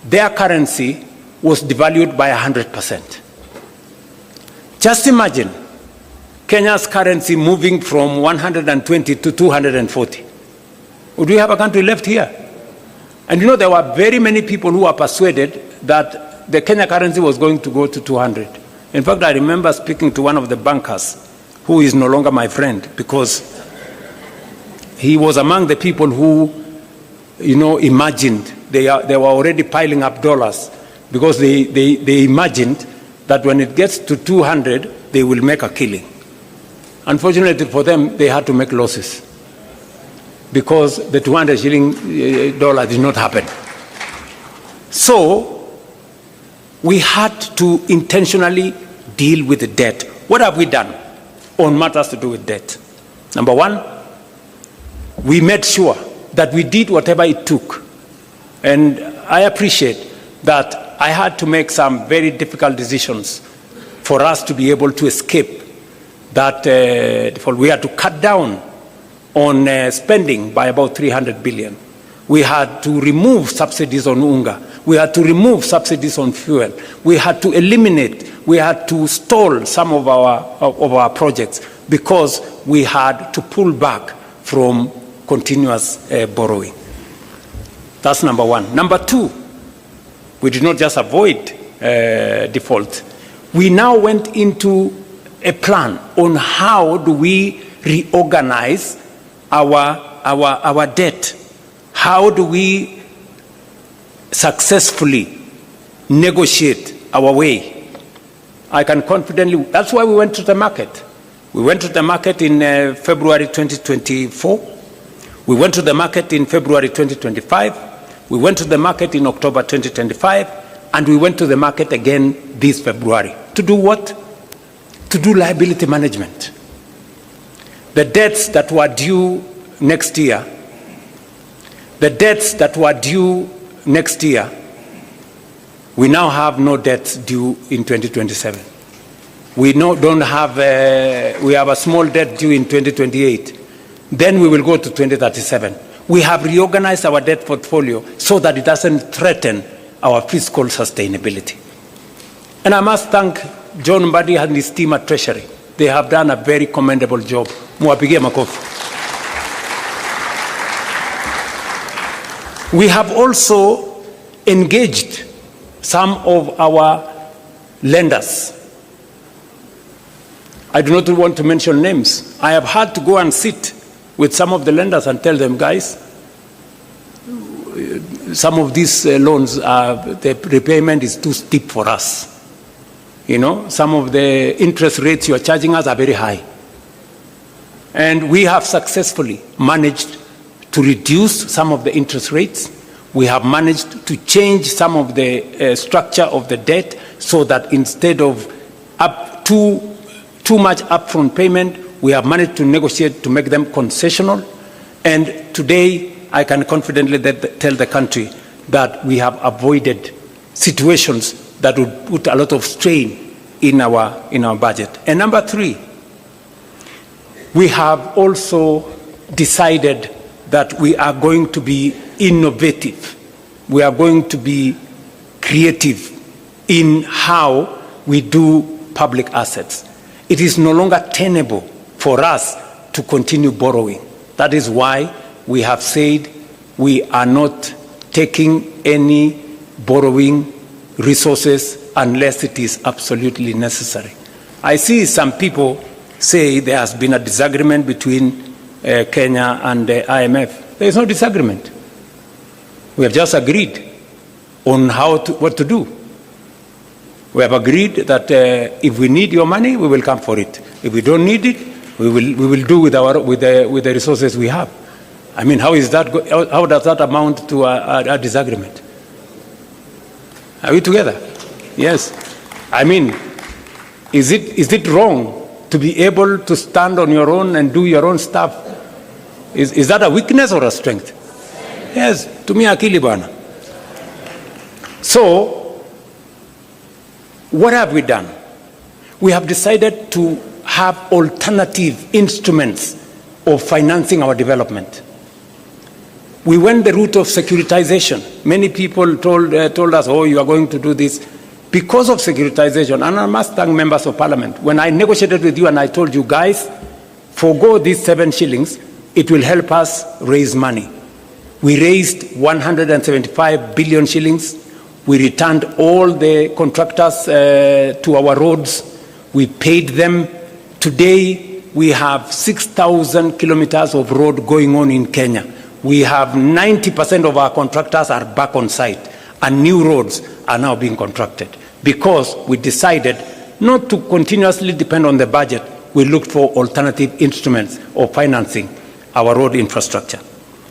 their currency was devalued by 100%. Just imagine Kenya's currency moving from 120 to 240. Would we have a country left here? And there were very many people who were persuaded that the Kenya currency was going to go to 200. In fact, I remember speaking to one of the bankers, who is no longer my friend, because he was among the people who, imagined they were already piling up dollars, because they imagined that when it gets to 200, they will make a killing. Unfortunately for them, they had to make losses, because the 200 shilling dollar did not happen. So we had to intentionally deal with the debt. What have we done on matters to do with debt? Number one, we made sure that we did whatever it took. And I appreciate that I had to make some very difficult decisions for us to be able to escape that default. We had to cut down on spending by about 300 billion. We had to remove subsidies on unga. We had to remove subsidies on fuel. We had to eliminate, we had to stall some of our projects, because we had to pull back from continuous borrowing. That's number one. Number two, we did not just avoid default. We now went into a plan on how do we reorganize our debt. How do we successfully negotiate our way? I can confidently, that's why we went to the market. We went to the market in February 2024. We went to the market in February 2025. We went to the market in October 2025. And we went to the market again this February. To do what? To do liability management. The debts that were due next year, we now have no debts due in 2027. We have a small debt due in 2028. Then we will go to 2037. We have reorganized our debt portfolio so that it doesn't threaten our fiscal sustainability. And I must thank John Mbadi and his team at Treasury. They have done a very commendable job. Muwapigie makofi. We have also engaged some of our lenders. I do not want to mention names. I have had to go and sit with some of the lenders and tell them, guys, some of these loans, the repayment is too steep for us. Some of the interest rates you are charging us are very high. And we have successfully managed to reduce some of the interest rates. We have managed to change some of the structure of the debt so that instead of too much upfront payment, we have managed to negotiate to make them concessional. And today, I can confidently tell the country that we have avoided situations that would put a lot of strain in our budget. And number three, we have also decided that we are going to be innovative. We are going to be creative in how we do public assets. It is no longer tenable for us to continue borrowing. That is why we have said we are not taking any borrowing resources unless it is absolutely necessary. I see some people say there has been a disagreement between Kenya and the IMF. There is no disagreement. We have just agreed on what to do. We have agreed that if we need your money, we will come for it. If we don't need it, we will do with the resources we have. I mean, how does that amount to a disagreement? Are we together? Yes. I mean, is it wrong to be able to stand on your own and do your own stuff? Is that a weakness or a strength? Yes. To me, akili bwana. So, what have we done? We have decided to have alternative instruments of financing our development. We went the route of securitization. Many people told us, oh, you are going to do this. Because of securitization, and I must thank members of parliament, when I negotiated with you and I told you, guys, forgo these 7 shillings, it will help us raise money. We raised 175 billion shillings. We returned all the contractors to our roads. We paid them. Today, we have 6,000 kilometers of road going on in Kenya. We have 90% of our contractors are back on site, and new roads are now being contracted because we decided not to continuously depend on the budget. We looked for alternative instruments of financing our road infrastructure.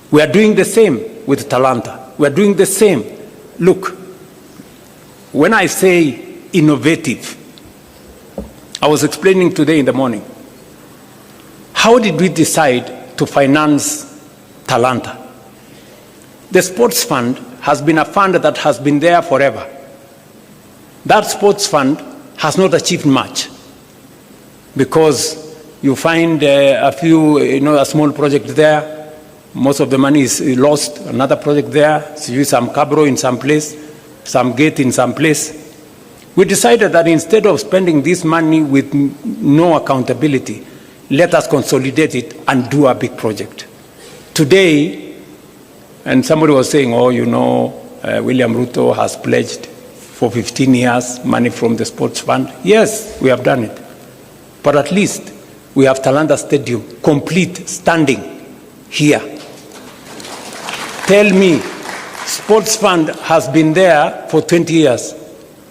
We are doing the same with Talanta. We are doing the same. Look, when I say innovative, I was explaining today in the morning, how did we decide to finance Talanta? The sports fund has been a fund that has been there forever. That sports fund has not achieved much because you find a few, a small project there. Most of the money is lost. Another project there, some cabro in some place, some gate in some place. We decided that instead of spending this money with no accountability, let us consolidate it and do a big project. Today, and somebody was saying, oh, William Ruto has pledged for 15 years money from the sports fund. Yes, we have done it. But at least we have Talanta Stadium complete, standing here. Tell me, sports fund has been there for 20 years.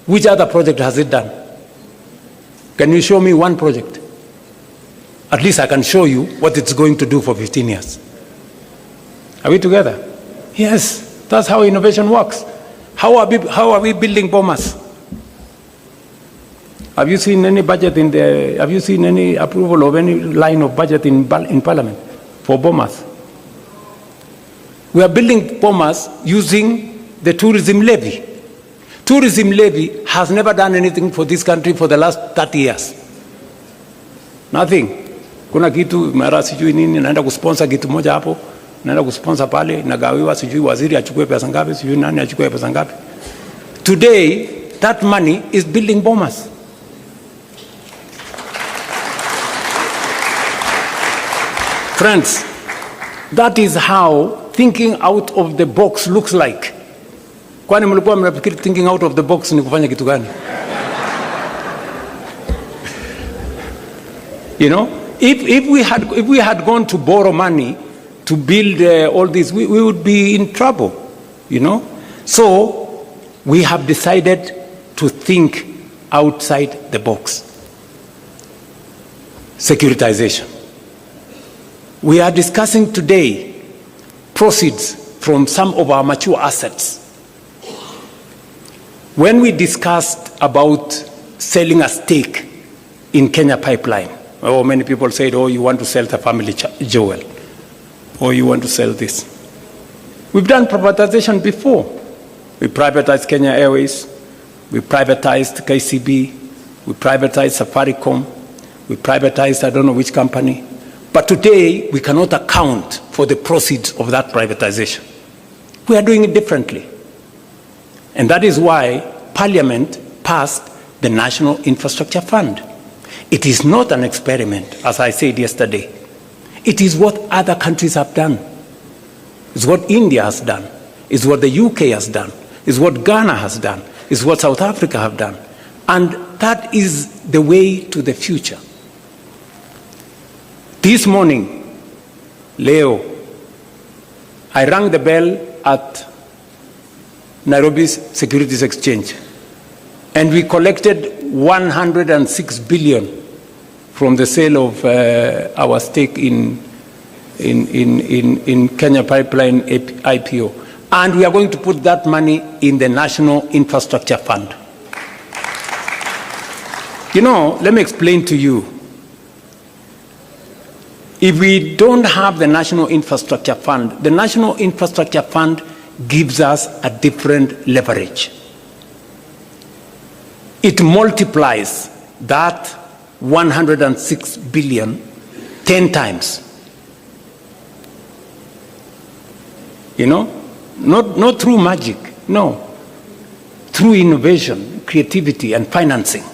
Which other project has it done? Can you show me one project? At least I can show you what it's going to do for 15 years. Are we together? Yes, that's how innovation works. How are we building bombers? Have you seen any budget have you seen any approval of any line of budget in Parliament for bombers? We are building bombers using the tourism levy. Tourism levy has never done anything for this country for the last 30 years. Nothing. Kuna kitu mara sijui nini naenda kusponsor kitu moja hapo, naenda kusponsor pale, nagawiwa sijui waziri achukue pesa ngapi, sijui nani achukue pesa ngapi. Today, that money is building bombers. Friends, that is how thinking out of the box looks like. Kwani mlikuwa mnafikiri thinking out of the box ni kufanya kitu gani? If we had gone to borrow money to build all this, we would be in trouble, So we have decided to think outside the box. Securitization. We are discussing today proceeds from some of our mature assets. When we discussed about selling a stake in Kenya Pipeline, many people said, oh, you want to sell the family jewel, or you want to sell this. We've done privatization before. We privatized Kenya Airways, we privatized KCB, we privatized Safaricom, we privatized I don't know which company. But today, we cannot account for the proceeds of that privatization. We are doing it differently. And that is why Parliament passed the National Infrastructure Fund. It is not an experiment, as I said yesterday. It is what other countries have done. It's what India has done. It's what the UK has done. It's what Ghana has done. It's what South Africa have done. And that is the way to the future. This morning, Leo, I rang the bell at Nairobi's Securities Exchange, and we collected 106 billion from the sale of our stake in Kenya Pipeline IPO. And we are going to put that money in the National Infrastructure Fund. You know, let me explain to you. If we don't have the National Infrastructure Fund, the National Infrastructure Fund gives us a different leverage. It multiplies that 106 billion 10 times. You know, not through magic, no, through innovation, creativity, and financing.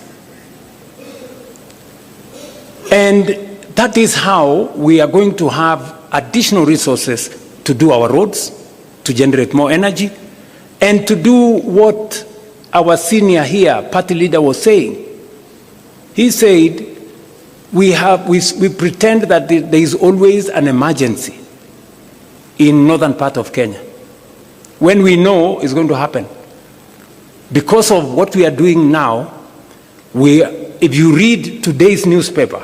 And that is how we are going to have additional resources to do our roads, to generate more energy, and to do what our senior here, party leader, was saying. He said, we pretend that there is always an emergency in northern part of Kenya, when we know it's going to happen. Because of what we are doing now, if you read today's newspaper,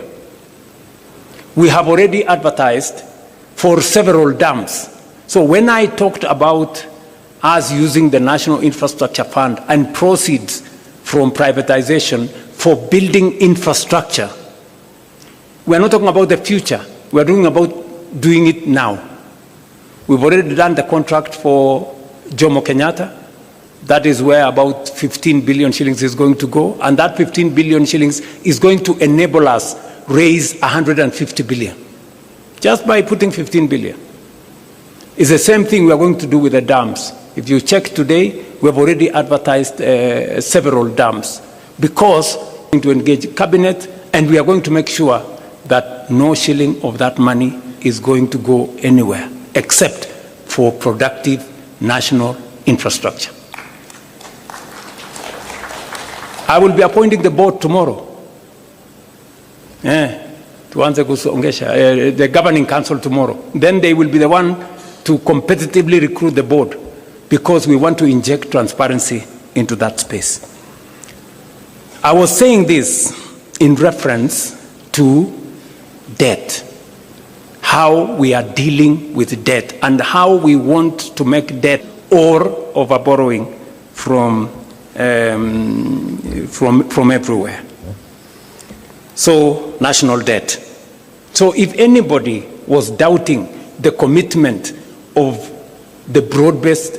we have already advertised for several dams. So when I talked about us using the National Infrastructure Fund and proceeds from privatization for building infrastructure, we are not talking about the future. We are talking about doing it now. We've already done the contract for Jomo Kenyatta. That is where about 15 billion shillings is going to go. And that 15 billion shillings is going to enable us raise 150 billion. Just by putting 15 billion. It's the same thing we are going to do with the dams. If you check today, we have already advertised several dams because we are going to engage cabinet, and we are going to make sure that no shilling of that money is going to go anywhere except for productive national infrastructure. I will be appointing the board tomorrow. The governing council tomorrow. Then they will be the one to competitively recruit the board, because we want to inject transparency into that space. I was saying this in reference to debt, how we are dealing with debt, and how we want to make debt or over borrowing from everywhere. So, national debt. So if anybody was doubting the commitment of the broad-based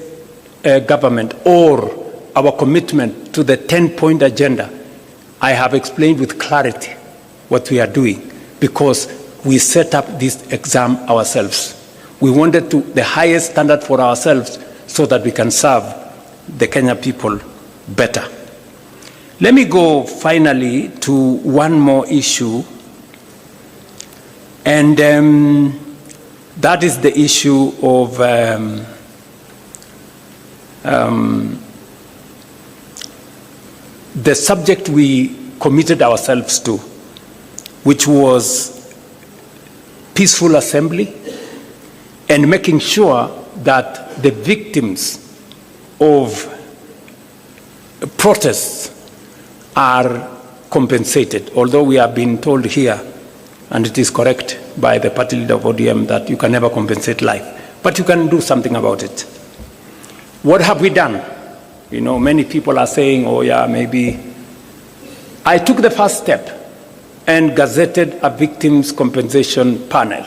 government or our commitment to the 10-point agenda, I have explained with clarity what we are doing, because we set up this exam ourselves. We wanted the highest standard for ourselves so that we can serve the Kenya people better. Let me go finally to one more issue, and that is the issue of the subject we committed ourselves to, which was peaceful assembly and making sure that the victims of protests are compensated, although we have been told here, and it is correct by the party leader of ODM, that you can never compensate life, but you can do something about it. What have we done? You know, many people are saying, oh yeah, maybe. I took the first step and gazetted a victims compensation panel.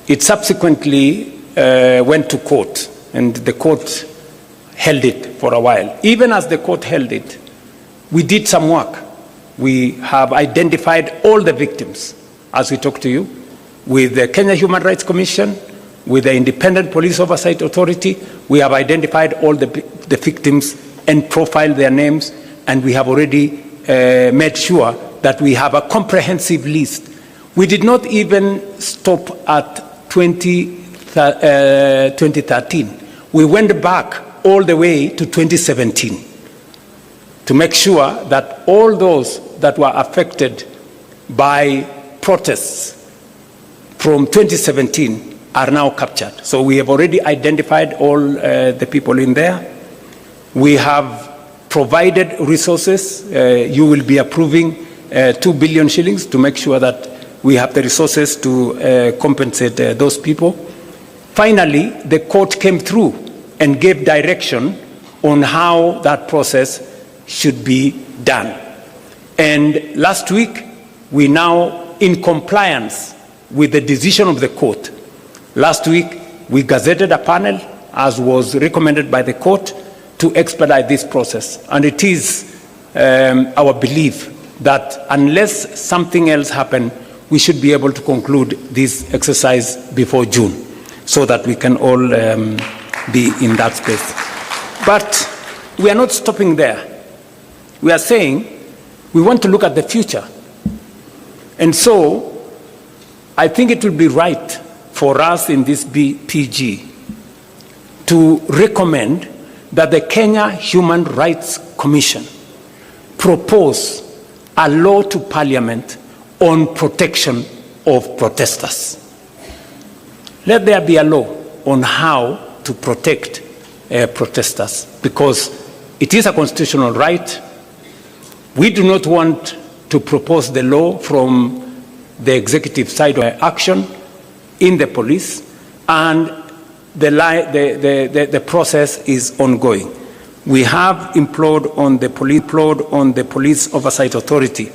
It subsequently went to court, and the court held it for a while. Even as the court held it, we did some work. We have identified all the victims as we talk to you, with the Kenya Human Rights Commission, with the Independent Police Oversight Authority. We have identified all the victims and profiled their names, and we have already made sure that we have a comprehensive list. We did not even stop at 2013. We went back all the way to 2017 to make sure that all those that were affected by protests from 2017 are now captured. So we have already identified all the people in there. We have provided resources. You will be approving 2 billion shillings to make sure that we have the resources to compensate those people. Finally, the court came through and gave direction on how that process should be done. And last week, we now, in compliance with the decision of the court, last week we gazetted a panel, as was recommended by the court, to expedite this process. And it is our belief that unless something else happens, we should be able to conclude this exercise before June, so that we can all be in that space. But we are not stopping there. We are saying we want to look at the future. And so I think it will be right for us in this PG to recommend that the Kenya Human Rights Commission propose a law to Parliament on protection of protesters. Let there be a law on how to protect protesters, because it is a constitutional right. We do not want to propose the law from the executive side of action in the police, and the process is ongoing. We have implored on the Police Oversight Authority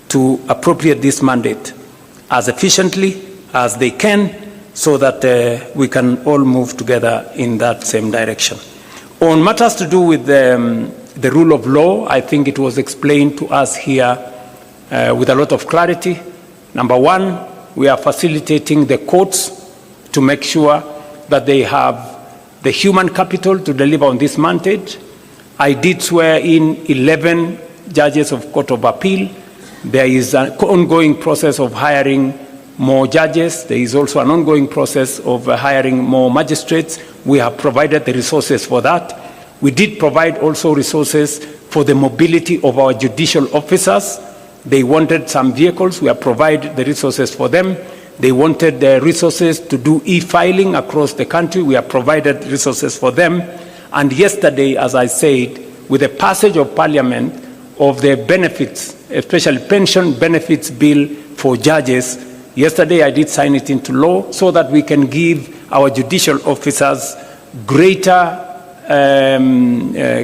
to appropriate this mandate as efficiently as they can, so that we can all move together in that same direction. On matters to do with the rule of law, I think it was explained to us here with a lot of clarity. Number one, we are facilitating the courts to make sure that they have the human capital to deliver on this mandate. I did swear in 11 judges of Court of Appeal. There is an ongoing process of hiring more judges. There is also an ongoing process of hiring more magistrates. We have provided the resources for that. We did provide also resources for the mobility of our judicial officers. They wanted some vehicles. We have provided the resources for them. They wanted the resources to do e-filing across the country. We have provided resources for them. And yesterday, as I said, with the passage of Parliament of the benefits, especially pension benefits bill for judges, yesterday I did sign it into law so that we can give our judicial officers greater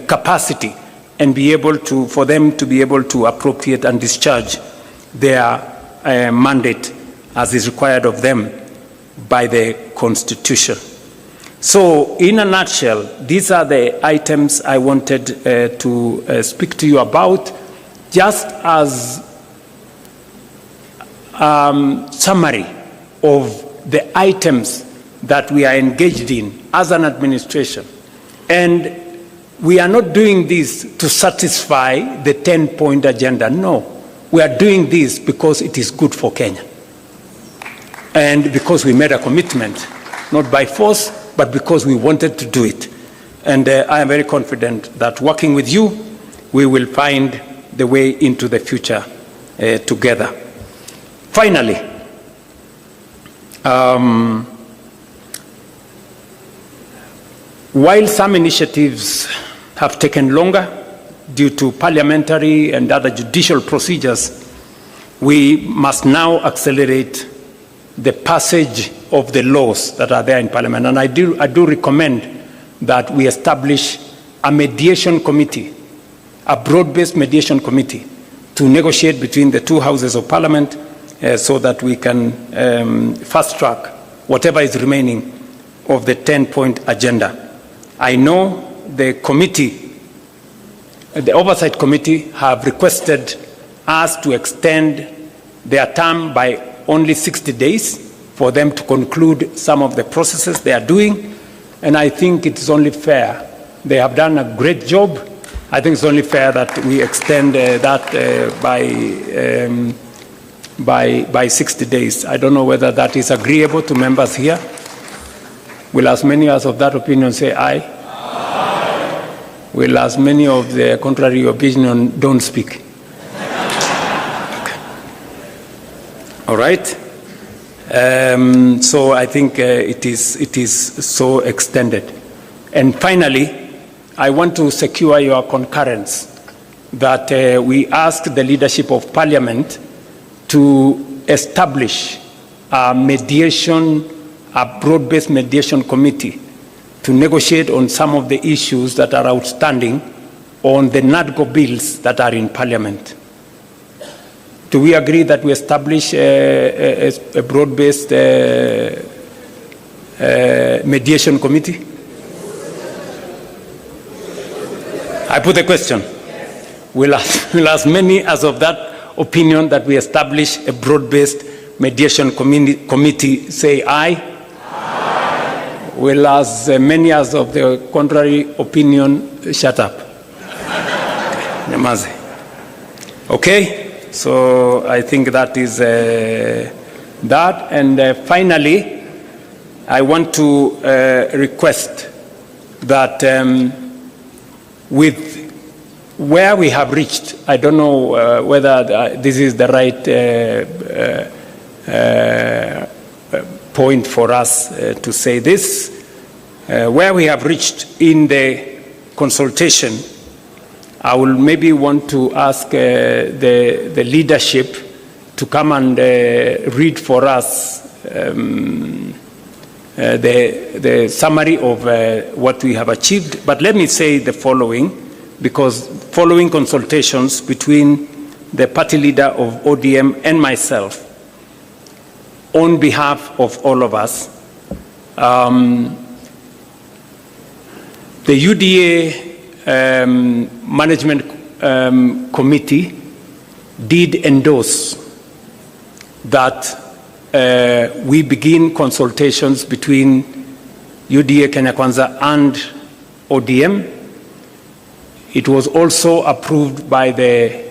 capacity and be able to, for them to be able to appropriate and discharge their mandate as is required of them by the Constitution. So, in a nutshell, these are the items I wanted to speak to you about, just as summary of the items that we are engaged in as an administration. And we are not doing this to satisfy the 10-point agenda. No, we are doing this because it is good for Kenya. And because we made a commitment, not by force, but because we wanted to do it. And I am very confident that working with you, we will find the way into the future together. Finally, while some initiatives have taken longer due to parliamentary and other judicial procedures, we must now accelerate the passage of the laws that are there in Parliament. And I do recommend that we establish a mediation committee, a broad-based mediation committee, to negotiate between the two houses of Parliament so that we can fast-track whatever is remaining of the 10-point agenda. I know the committee, the Oversight Committee, have requested us to extend their term by only 60 days for them to conclude some of the processes they are doing, and I think it's only fair. They have done a great job. I think it's only fair that we extend that by 60 days. I don't know whether that is agreeable to members here. Will as many as of that opinion say aye? Aye. Will as many of the contrary opinion don't speak? Okay. All right. So I think it is so extended. And finally, I want to secure your concurrence that we ask the leadership of Parliament to establish a broad-based mediation committee to negotiate on some of the issues that are outstanding on the NADCO bills that are in Parliament. Do we agree that we establish a broad-based mediation committee? I put a question. Will as many as of that opinion that we establish a broad-based mediation committee say aye? Aye. Will as many as of the contrary opinion shut up? Okay, so I think that is that. And finally, I want to request that with where we have reached, I don't know whether this is the right point for us to say this. Where we have reached in the consultation, I will maybe want to ask the leadership to come and read for us the summary of what we have achieved. But let me say the following, because following consultations between the party leader of ODM and myself, on behalf of all of us, the UDA Management Committee did endorse that we begin consultations between UDA Kenya Kwanza and ODM. It was also approved by the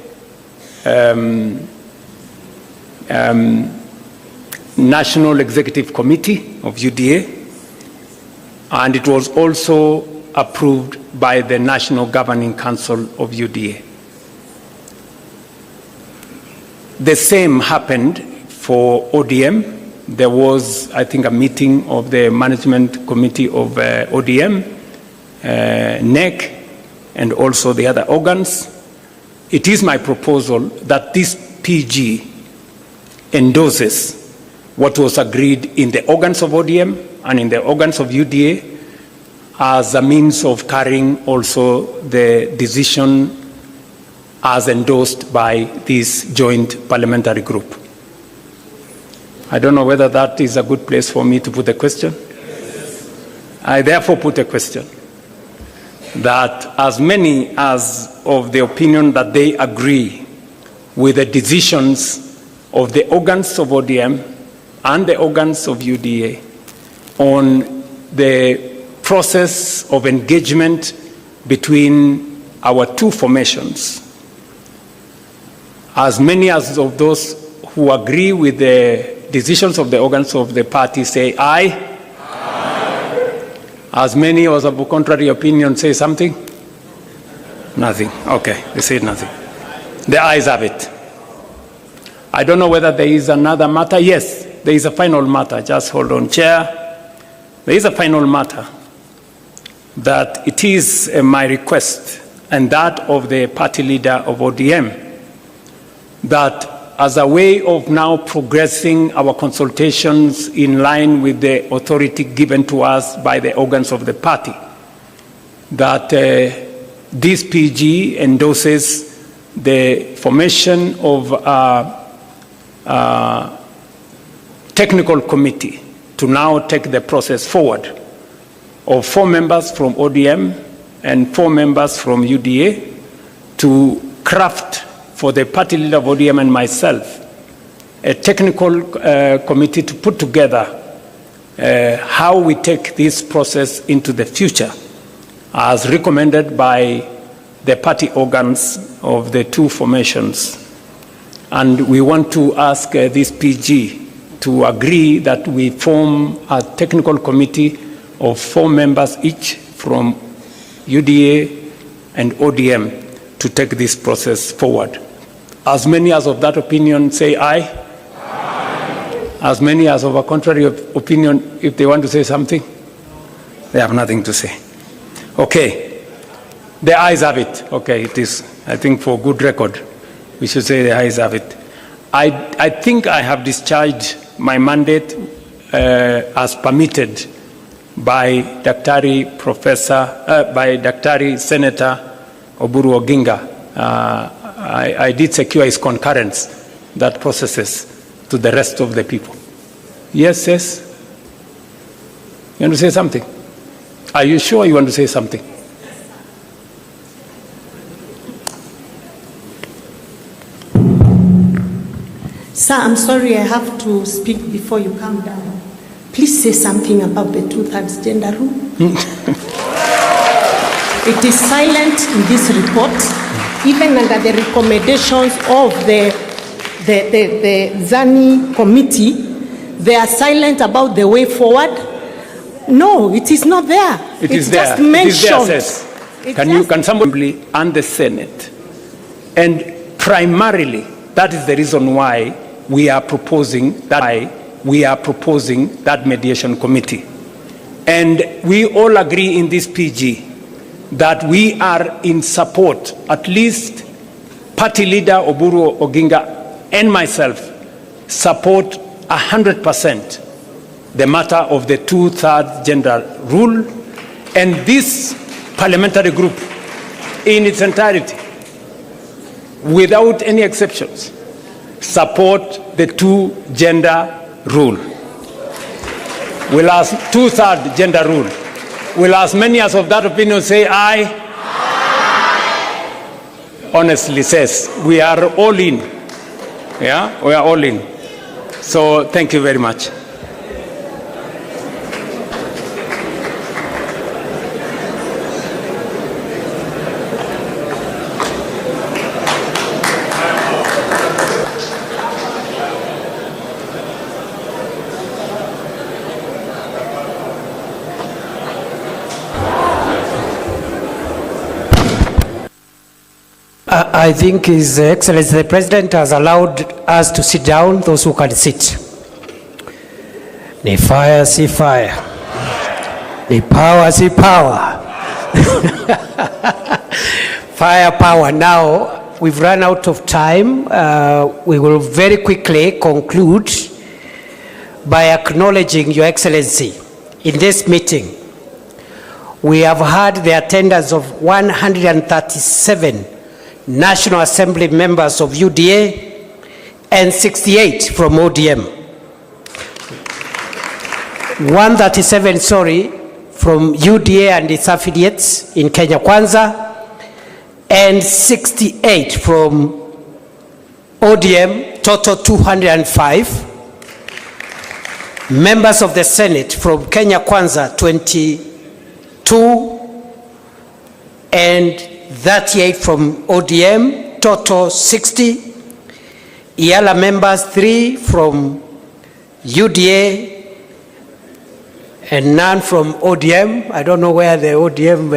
National Executive Committee of UDA, and it was also approved by the National Governing Council of UDA. The same happened for ODM. There was, I think, a meeting of the Management Committee of ODM, NEC, and also the other organs. It is my proposal that this PG endorses what was agreed in the organs of ODM and in the organs of UDA as a means of carrying also the decision as endorsed by this joint parliamentary group. I don't know whether that is a good place for me to put a question. I therefore put a question that as many as of the opinion that they agree with the decisions of the organs of ODM and the organs of UDA on the process of engagement between our two formations, as many as of those who agree with the decisions of the organs of the party say aye. As many as of contrary opinion say something? Nothing. Okay, they said nothing. The ayes have it. I don't know whether there is another matter. Yes, there is a final matter. Just hold on, Chair. There is a final matter that it is my request and that of the party leader of ODM that as a way of now progressing our consultations in line with the authority given to us by the organs of the party, that this PG endorses the formation of a technical committee to now take the process forward of 4 members from ODM and 4 members from UDA to craft for the party leader of ODM and myself a technical committee to put together how we take this process into the future, as recommended by the party organs of the two formations. And we want to ask this PG to agree that we form a technical committee of 4 members each from UDA and ODM to take this process forward. As many as of that opinion say aye. Aye. As many as of a contrary opinion, if they want to say something, they have nothing to say. Okay, the ayes have it. Okay, it is, I think for good record, we should say the ayes have it. I think I have discharged my mandate as permitted by Daktari Senator Oburu Oginga. I did secure his concurrence that processes to the rest of the people. Yes, yes? You want to say something? Are you sure you want to say something? Sir, I'm sorry I have to speak before you come down. Please say something about the 2/3 gender rule. It is silent in this report, even under the recommendations of the ZANI committee. They are silent about the way forward. No, it is not there. It is there. Just mentioned. It is there, can somebody and the Senate? And primarily, that is the reason why we are proposing that mediation committee. And we all agree in this PG that we are in support, at least party leader Oburu Oginga and myself support 100% the matter of the 2/3 gender rule, and this parliamentary group in its entirety, without any exceptions, support the 2-gender rule. We'll ask 2/3 gender rule. Will as many as of that opinion say aye? Aye. Honestly says, we are all in. Yeah, we are all in. So thank you very much. I think His Excellency the President has allowed us to sit down, those who can sit. Ni fire, see fire. Ni power, see power. Fire, power. Now, we've run out of time. We will very quickly conclude by acknowledging Your Excellency in this meeting. We have had the attendance of 137 National Assembly members of UDA and 68 from ODM. 137, from UDA and its affiliates in Kenya Kwanza, and 68 from ODM, total 205. Members of the Senate from Kenya Kwanza, 22, and 38 from ODM, total 60. Yala members 3 from UDA and none from ODM. I don't know where the ODM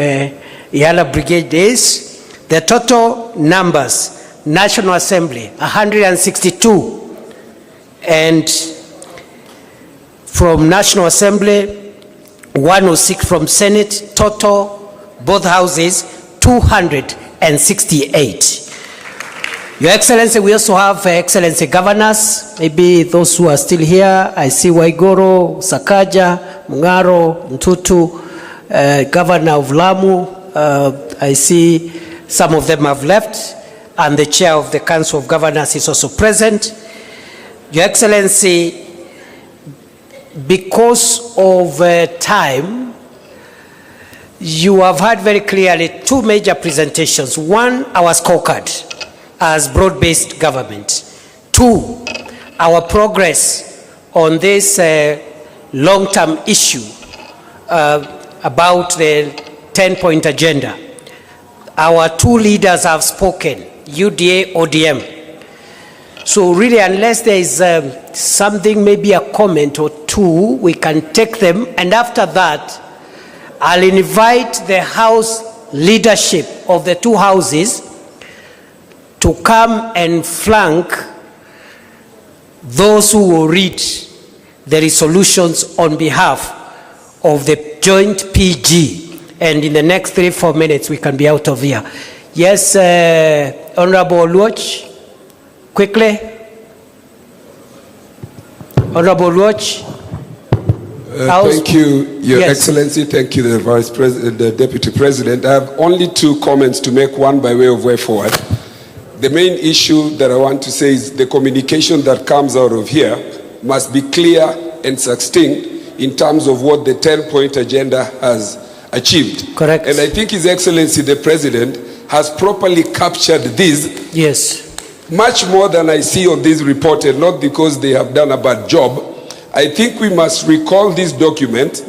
Yala brigade is. The total numbers, National Assembly 162, and from National Assembly 106 from Senate, total both houses 268. Your Excellency, we also have Excellency governors, maybe those who are still here. I see Waigoro, Sakaja, Mungaro, Ntutu, Governor of Lamu. I see some of them have left, and the Chair of the Council of Governors is also present. Your Excellency, because of time, you have heard very clearly 2 major presentations. 1, our scorecard as broad-based government. 2, our progress on this long-term issue about the 10-point agenda. Our two leaders have spoken, UDA, ODM. So really, unless there is something, maybe a comment or two, we can take them. And after that, I'll invite the House leadership of the two houses to come and flank those who will read the resolutions on behalf of the joint PG. And in the next 3-4 minutes, we can be out of here. Yes, Honorable Luoch, quickly. Honorable Luoch. Thank you, Your Excellency. Thank you, the Vice President, the Deputy President. I have only 2 comments to make, one by way of way forward. The main issue that I want to say is the communication that comes out of here must be clear and succinct in terms of what the 10-point agenda has achieved. Correct. And I think His Excellency the President has properly captured this. Yes. Much more than I see on this report, and not because they have done a bad job. I think we must recall this document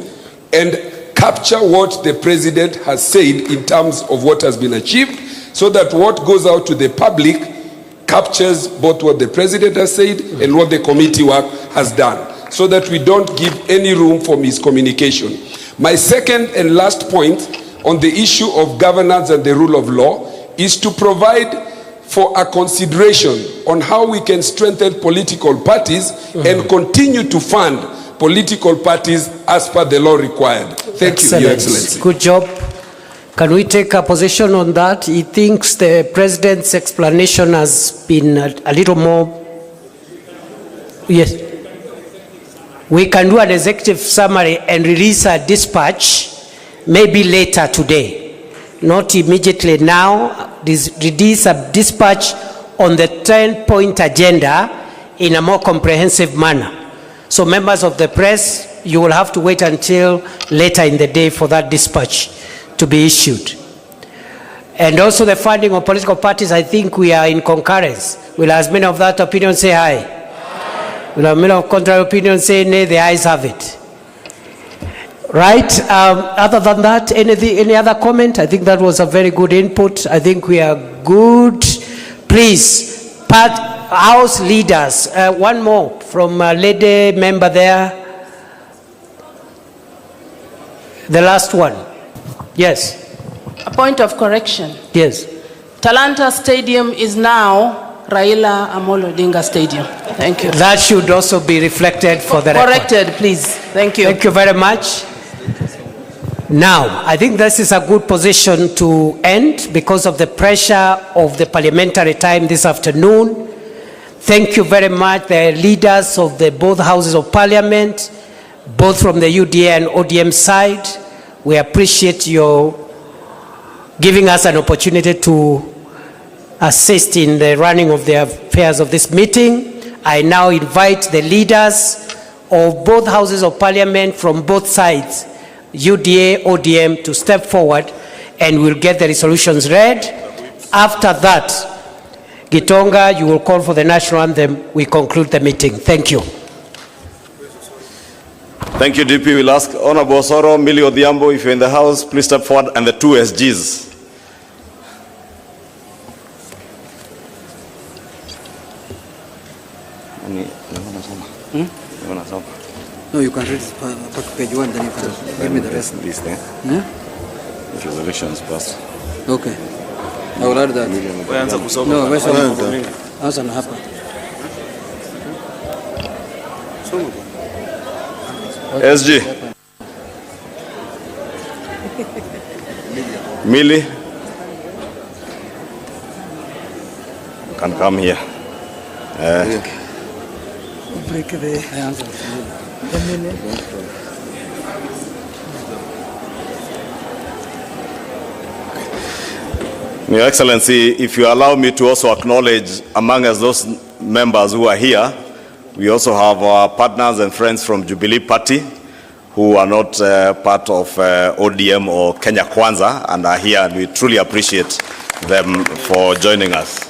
and capture what the President has said in terms of what has been achieved, so that what goes out to the public captures both what the President has said and what the committee work has done, so that we don't give any room for miscommunication. My second and last point on the issue of governance and the rule of law is to provide for a consideration on how we can strengthen political parties and continue to fund political parties as per the law required. Thank you, Your Excellency. Good job. Can we take a position on that? He thinks the President's explanation has been a little more... Yes. We can do an executive summary and release a dispatch maybe later today. Not immediately now. Release a dispatch on the 10-point agenda in a more comprehensive manner. So members of the press, you will have to wait until later in the day for that dispatch to be issued. And also the funding of political parties, I think we are in concurrence. Will as many of that opinion say aye? Aye. Will as many of contrary opinion say nay? The ayes have it. Right? Other than that, any other comment? I think that was a very good input. I think we are good. Please, House leaders, one more from a lady member there. The last one. Yes. A point of correction. Yes. Talanta Stadium is now Raila Amolo Odinga Stadium. Thank you. That should also be reflected for the record. Corrected, please. Thank you. Thank you very much. Now, I think this is a good position to end because of the pressure of the parliamentary time this afternoon. Thank you very much, the leaders of the both houses of parliament, both from the UDA and ODM side. We appreciate your giving us an opportunity to assist in the running of the affairs of this meeting. I now invite the leaders of both houses of parliament from both sides, UDA, ODM, to step forward and we'll get the resolutions read. After that, Gitonga, you will call for the national anthem. We conclude the meeting. Thank you. Thank you, DP. We'll ask Honorable Osoro, Millie Odhiambo, if you're in the house, please step forward, and the two SGs. No, you can read page 1, then you can give me the rest. This thing. The resolutions passed. Okay. I will add that. No, answer na hapa. SG. Millie can come here. Break the answer. Your Excellency, if you allow me to also acknowledge among us those members who are here, we also have our partners and friends from Jubilee Party who are not part of ODM or Kenya Kwanza and are here, and we truly appreciate them for joining us.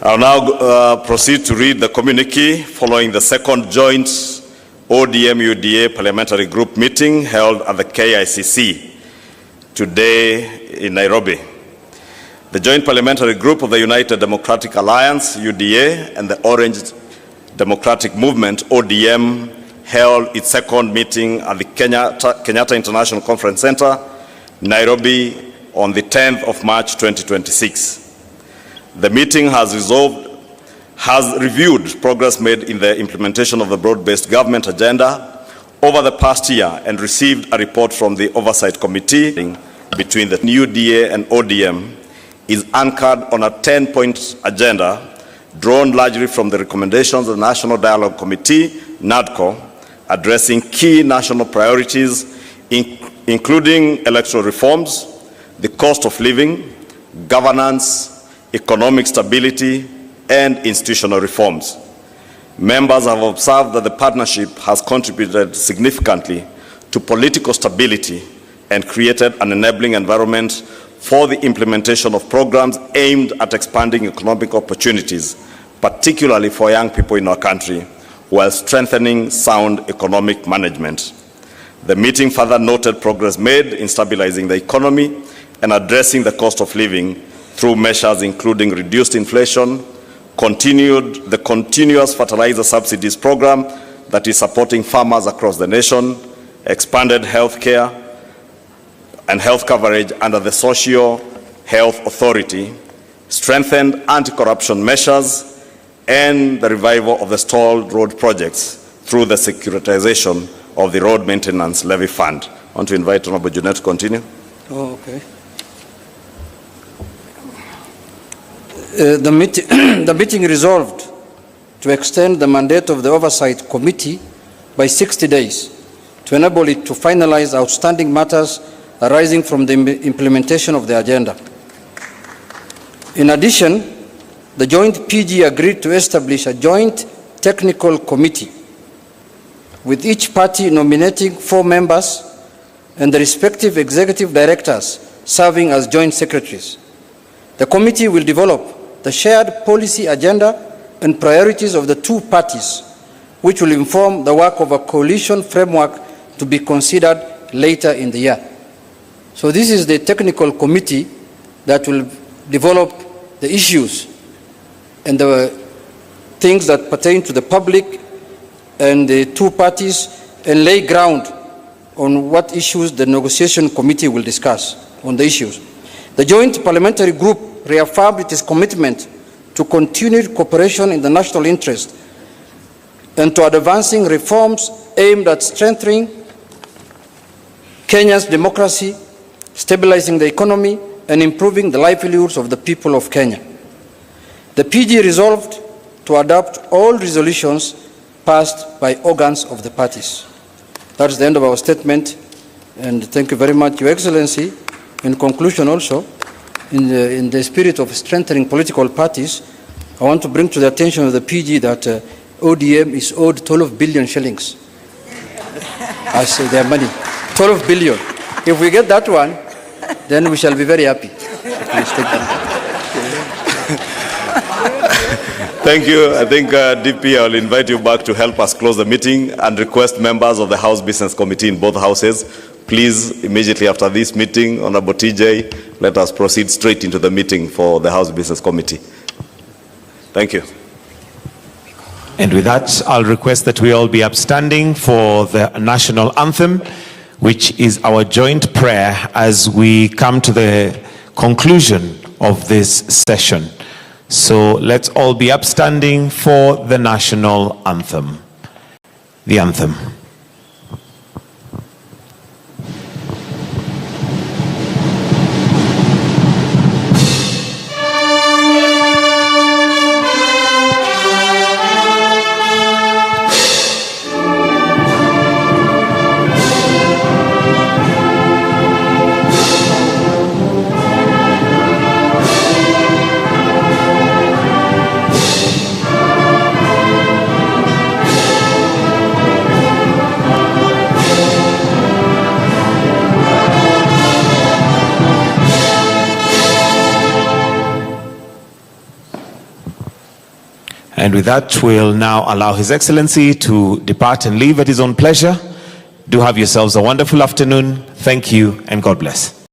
I'll now proceed to read the communique following the second joint ODM UDA Parliamentary Group meeting held at the KICC today in Nairobi. The Joint Parliamentary Group of the United Democratic Alliance, UDA, and the Orange Democratic Movement, ODM, held its second meeting at the Kenyatta International Conference Center, Nairobi, on the 10th of March 2026. The meeting has reviewed progress made in the implementation of the broad-based government agenda over the past year and received a report from the Oversight Committee between the UDA and ODM is anchored on a 10-point agenda drawn largely from the recommendations of the National Dialogue Committee, NADCO, addressing key national priorities, including electoral reforms, the cost of living, governance, economic stability, and institutional reforms. Members have observed that the partnership has contributed significantly to political stability and created an enabling environment for the implementation of programs aimed at expanding economic opportunities, particularly for young people in our country, while strengthening sound economic management. The meeting further noted progress made in stabilizing the economy and addressing the cost of living through measures including reduced inflation, the continuous fertilizer subsidies program that is supporting farmers across the nation, expanded health care and health coverage under the Social Health Authority, strengthened anti-corruption measures, and the revival of the stalled road projects through the securitization of the Road Maintenance Levy Fund. I want to invite Honorable Junet to continue. Oh, okay. The meeting resolved to extend the mandate of the Oversight Committee by 60 days to enable it to finalize outstanding matters arising from the implementation of the agenda. In addition, the joint PG agreed to establish a joint technical committee with each party nominating 4 members and the respective executive directors serving as joint secretaries. The committee will develop the shared policy agenda and priorities of the 2 parties, which will inform the work of a coalition framework to be considered later in the year. So this is the technical committee that will develop the issues and the things that pertain to the public and the 2 parties and lay ground on what issues the negotiation committee will discuss on the issues. The Joint Parliamentary Group reaffirmed its commitment to continued cooperation in the national interest and to advancing reforms aimed at strengthening Kenya's democracy, stabilizing the economy, and improving the livelihoods of the people of Kenya. The PG resolved to adopt all resolutions passed by organs of the parties. That's the end of our statement, and thank you very much, Your Excellency. In conclusion also, in the spirit of strengthening political parties, I want to bring to the attention of the PG that ODM is owed 12 billion shillings as their money. 12 billion. If we get that one, then we shall be very happy. Thank you. I think, DP, I will invite you back to help us close the meeting and request members of the House Business Committee in both houses, please, immediately after this meeting, Honorable TJ, let us proceed straight into the meeting for the House Business Committee. Thank you. And with that, I'll request that we all be upstanding for the national anthem, which is our joint prayer as we come to the conclusion of this session. So let's all be upstanding for the national anthem. The anthem. And with that, we'll now allow His Excellency to depart and leave at his own pleasure. Do have yourselves a wonderful afternoon. Thank you and God bless.